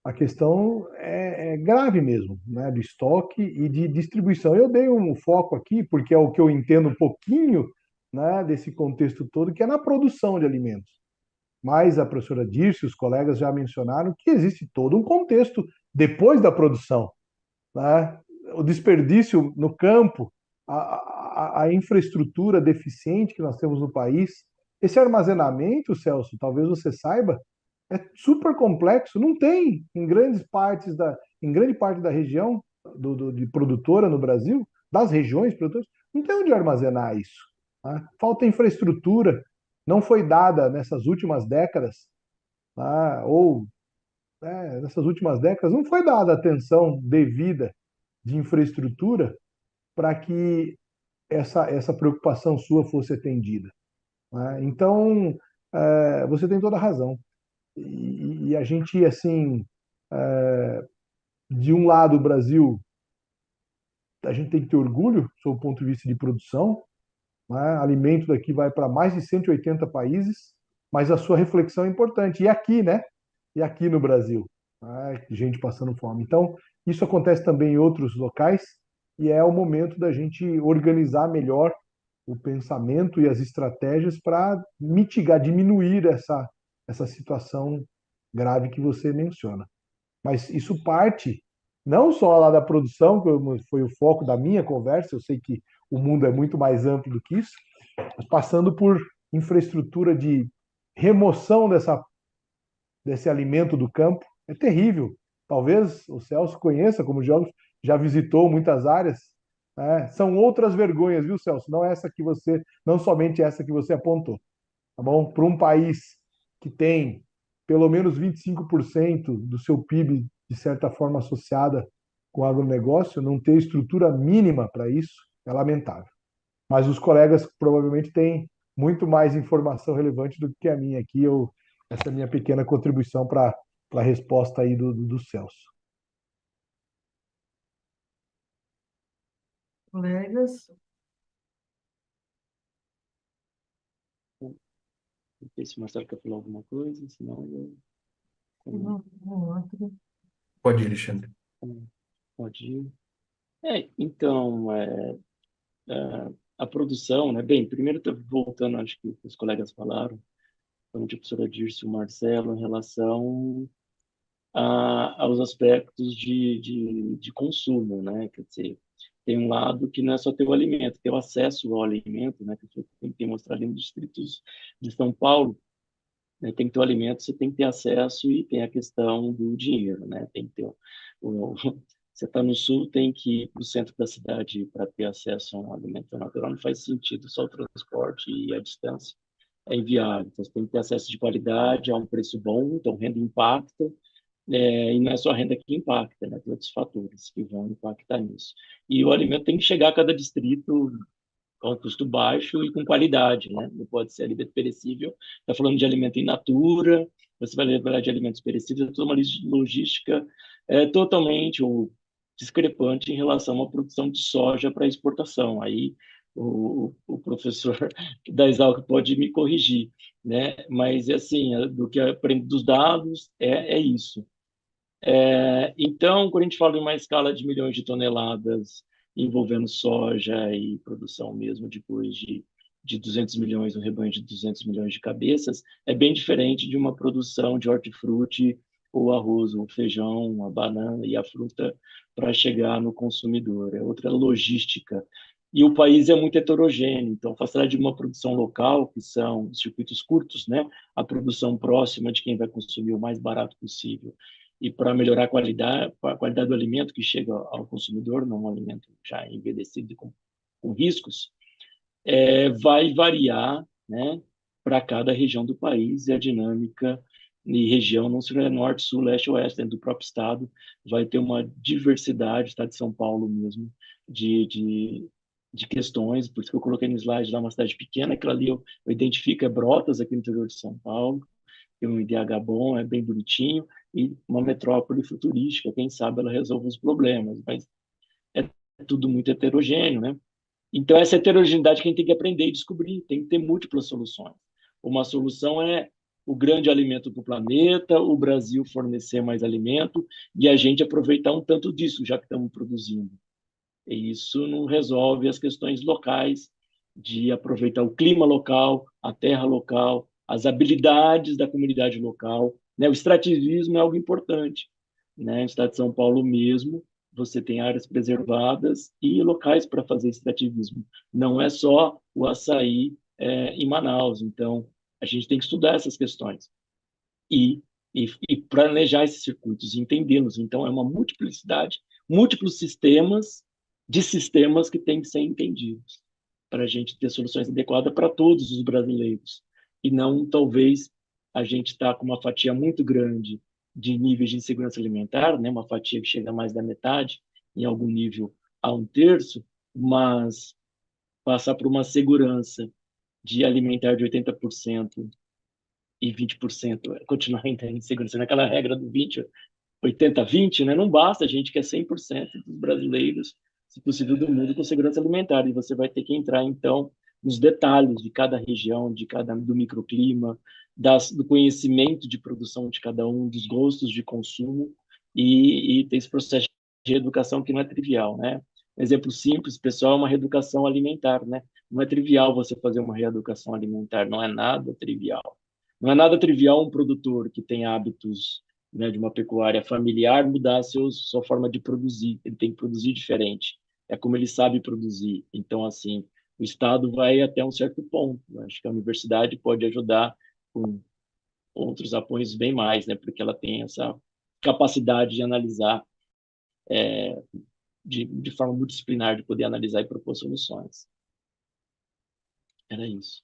A questão é grave mesmo, né? De estoque e de distribuição. Eu dei um foco aqui, porque é o que eu entendo um pouquinho, né, desse contexto todo, que é na produção de alimentos. Mas a professora Dirce e os colegas já mencionaram que existe todo um contexto depois da produção, né? O desperdício no campo, a infraestrutura deficiente que nós temos no país. Esse armazenamento, Celso, talvez você saiba, é super complexo. Não tem em grande parte da região de produtora no Brasil, das regiões produtoras, não tem onde armazenar isso, tá? Falta infraestrutura, não foi dada nessas últimas décadas, tá? Nessas últimas décadas não foi dada atenção devida de infraestrutura para que essa preocupação sua fosse atendida, né? Então, você tem toda a razão. E a gente, assim, de um lado, o Brasil, a gente tem que ter orgulho, sob o ponto de vista de produção, né? Alimento daqui vai para mais de 180 países, mas a sua reflexão é importante. E aqui, né? E aqui no Brasil, né? Gente passando fome. Então, isso acontece também em outros locais, e é o momento da gente organizar melhor o pensamento e as estratégias para mitigar, diminuir essa situação grave que você menciona. Mas isso parte não só lá da produção, que foi o foco da minha conversa, eu sei que o mundo é muito mais amplo do que isso, mas passando por infraestrutura de remoção desse alimento do campo. É terrível. Talvez o Celso conheça, como geógrafo, já visitou muitas áreas, né? São outras vergonhas, viu, Celso? Não somente essa que você apontou, tá bom? Para um país que tem pelo menos 25% do seu PIB, de certa forma, associada com o agronegócio, não ter estrutura mínima para isso é lamentável. Mas os colegas provavelmente têm muito mais informação relevante do que a minha aqui. Essa é a minha pequena contribuição para a resposta aí do Celso. Colegas, Não sei se o Marcelo quer falar alguma coisa, senão eu não, não, Pode ir, Alexandre. pode ir. Então, a produção, né? Bem, primeiro, voltando, acho que os colegas falaram, onde a professora Dirce e o Marcelo, em relação aos aspectos de consumo, né? Quer dizer, tem um lado que não é só ter o alimento, ter o acesso ao alimento, né? Que tem que mostrar ali nos distritos de São Paulo, né? Tem que ter o alimento, você tem que ter acesso e tem a questão do dinheiro, né? Tem que ter você está no sul, tem que ir para o centro da cidade para ter acesso a um alimento natural. Não faz sentido, só o transporte e a distância é inviável. Então, você tem que ter acesso de qualidade a um preço bom, então renda impacta, e não é só a renda que impacta, né? Tem outros fatores que vão impactar nisso. E o alimento tem que chegar a cada distrito a um custo baixo e com qualidade, né? Não pode ser alimento perecível. Está falando de alimento in natura, você vai lembrar de alimentos perecíveis, é toda uma logística totalmente ou discrepante em relação à produção de soja para exportação. Aí o professor da Exalc pode me corrigir, né? Mas assim, do que aprendo dos dados é isso. Então, quando a gente fala em uma escala de milhões de toneladas envolvendo soja e produção mesmo depois de 200 milhões, um rebanho de 200 milhões de cabeças, é bem diferente de uma produção de hortifruti, ou arroz, ou feijão, a banana e a fruta para chegar no consumidor. É outra logística. E o país é muito heterogêneo, então a facilidade de uma produção local, que são os circuitos curtos, né? A produção próxima de quem vai consumir o mais barato possível e para melhorar a qualidade do alimento que chega ao consumidor, não um alimento já envelhecido e com riscos, vai variar, né, para cada região do país e a dinâmica e região não se é norte, sul, leste, oeste, dentro do próprio estado, vai ter uma diversidade, estado de São Paulo mesmo, de questões, por isso que eu coloquei no slide lá uma cidade pequena, aquela ali eu identifico, é Brotas, aqui no interior de São Paulo, tem um IDH bom, é bem bonitinho, e uma metrópole futurística, quem sabe ela resolve os problemas, mas é tudo muito heterogêneo, né? Então, essa heterogeneidade que a gente tem que aprender e descobrir, tem que ter múltiplas soluções. Uma solução é o grande alimento do planeta, o Brasil fornecer mais alimento e a gente aproveitar um tanto disso, já que estamos produzindo. E isso não resolve as questões locais, de aproveitar o clima local, a terra local, as habilidades da comunidade local, né? O extrativismo é algo importante, né? No estado de São Paulo mesmo, você tem áreas preservadas e locais para fazer extrativismo. Não é só o açaí em Manaus. Então, a gente tem que estudar essas questões e, e planejar esses circuitos, entendê-los. Então, é uma multiplicidade, múltiplos sistemas que têm que ser entendidos para a gente ter soluções adequadas para todos os brasileiros. E não, talvez, a gente está com uma fatia muito grande de níveis de insegurança alimentar, né? Uma fatia que chega a mais da metade, em algum nível a um terço, mas passar por uma segurança de alimentar de 80% e 20% continuar ainda em segurança. Naquela regra do 20, 80-20, né? Não basta, a gente quer 100% dos brasileiros, se possível, do mundo com segurança alimentar. E você vai ter que entrar, então, nos detalhes de cada região, do microclima, do conhecimento de produção de cada um, dos gostos de consumo, e ter esse processo de educação que não é trivial, né? Um exemplo simples, pessoal, é uma reeducação alimentar, né? Não é trivial você fazer uma reeducação alimentar, não é nada trivial. Não é nada trivial um produtor que tem hábitos, né, de uma pecuária familiar mudar sua forma de produzir. Ele tem que produzir diferente. É como ele sabe produzir. Então, assim, o Estado vai até um certo ponto. Acho que a universidade pode ajudar com outros apoios bem mais, né, porque ela tem essa capacidade de analisar de forma multidisciplinar, de poder analisar e propor soluções. Era isso.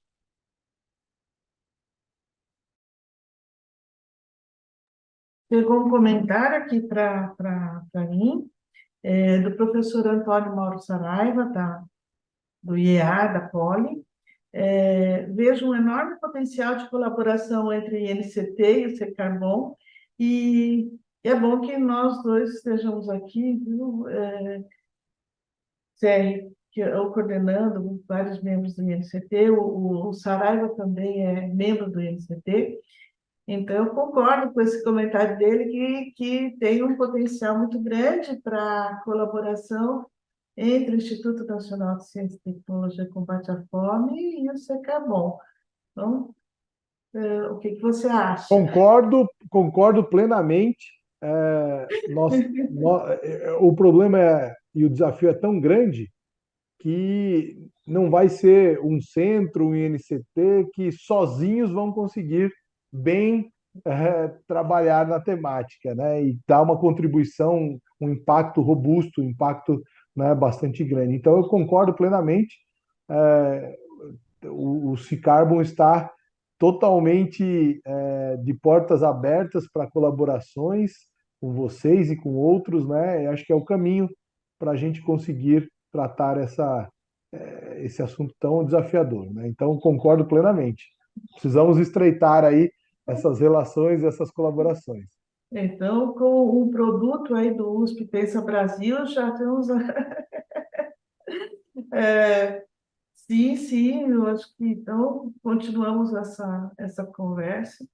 Chegou um comentário aqui para mim, do professor Antônio Mauro Saraiva, do IEA, da Poli. Vejo um enorme potencial de colaboração entre o INCT e o Secarbon, e é bom que nós dois estejamos aqui, viu? CR, que eu coordenando vários membros do INCT, o Saraiva também é membro do INCT, então eu concordo com esse comentário dele que tem um potencial muito grande para colaboração entre o Instituto Nacional de Ciência e Tecnologia e Combate à Fome e o Secabom. Então, o que você acha? Concordo plenamente. O problema e o desafio é tão grande que não vai ser um centro, um INCT, que sozinhos vão conseguir bem trabalhar na temática, né? E dar uma contribuição, um impacto robusto, um impacto, né, bastante grande. Então, eu concordo plenamente. É, o Cicarbon está totalmente de portas abertas para colaborações com vocês e com outros, né? Eu acho que é o caminho para a gente conseguir tratar esse assunto tão desafiador, né? Então, concordo plenamente. Precisamos estreitar aí essas relações, essas colaborações. Então, com um produto aí do USP Pensa Brasil, já temos... sim, sim, eu acho que então continuamos essa conversa.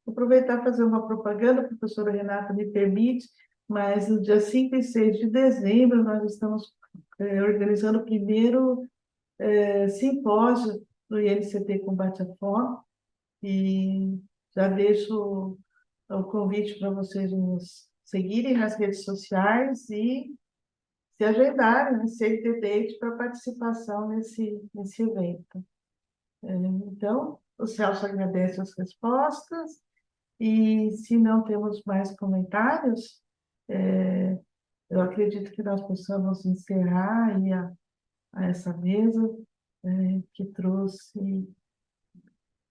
Vou aproveitar e fazer uma propaganda, a professora Renata me permite, mas no dia 5 e 6 de dezembro nós estamos organizando o primeiro simpósio do INCT Combate à Fome, e já deixo o convite para vocês nos seguirem nas redes sociais e se agendarem, né, save the date para participação nesse evento. Então, o Celso agradece as respostas, e se não temos mais comentários, eu acredito que nós possamos encerrar aí a essa mesa, que trouxe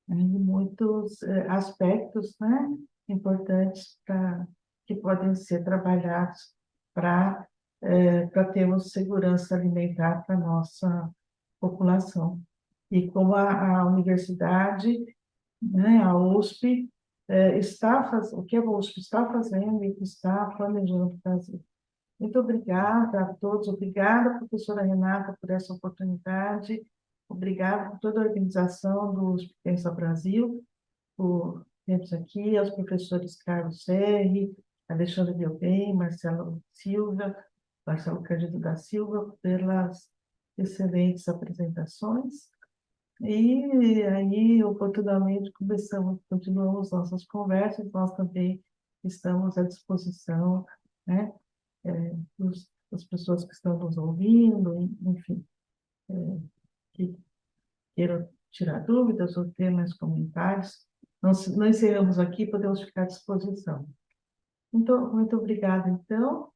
muitos aspectos, né, importantes que podem ser trabalhados para termos segurança alimentar para a nossa população. E como a universidade, né, a USP, o que a USP está fazendo e está planejando fazer. Muito obrigada a todos, obrigada, professora Renata, por essa oportunidade, obrigada por toda a organização do USP Pensa Brasil, por termos aqui, aos professores Carlos Serri, Alexandre Delbem, Marcelo Silva, Marcelo Cândido da Silva, pelas excelentes apresentações. E aí, oportunamente, continuamos nossas conversas, nós também estamos à disposição, né, das pessoas que estão nos ouvindo, enfim, que queiram tirar dúvidas ou ter mais comentários. Não encerramos aqui, podemos ficar à disposição. Muito obrigada, então,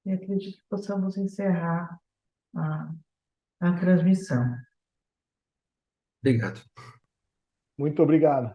e acredito que possamos encerrar a transmissão. Obrigado. Muito obrigado.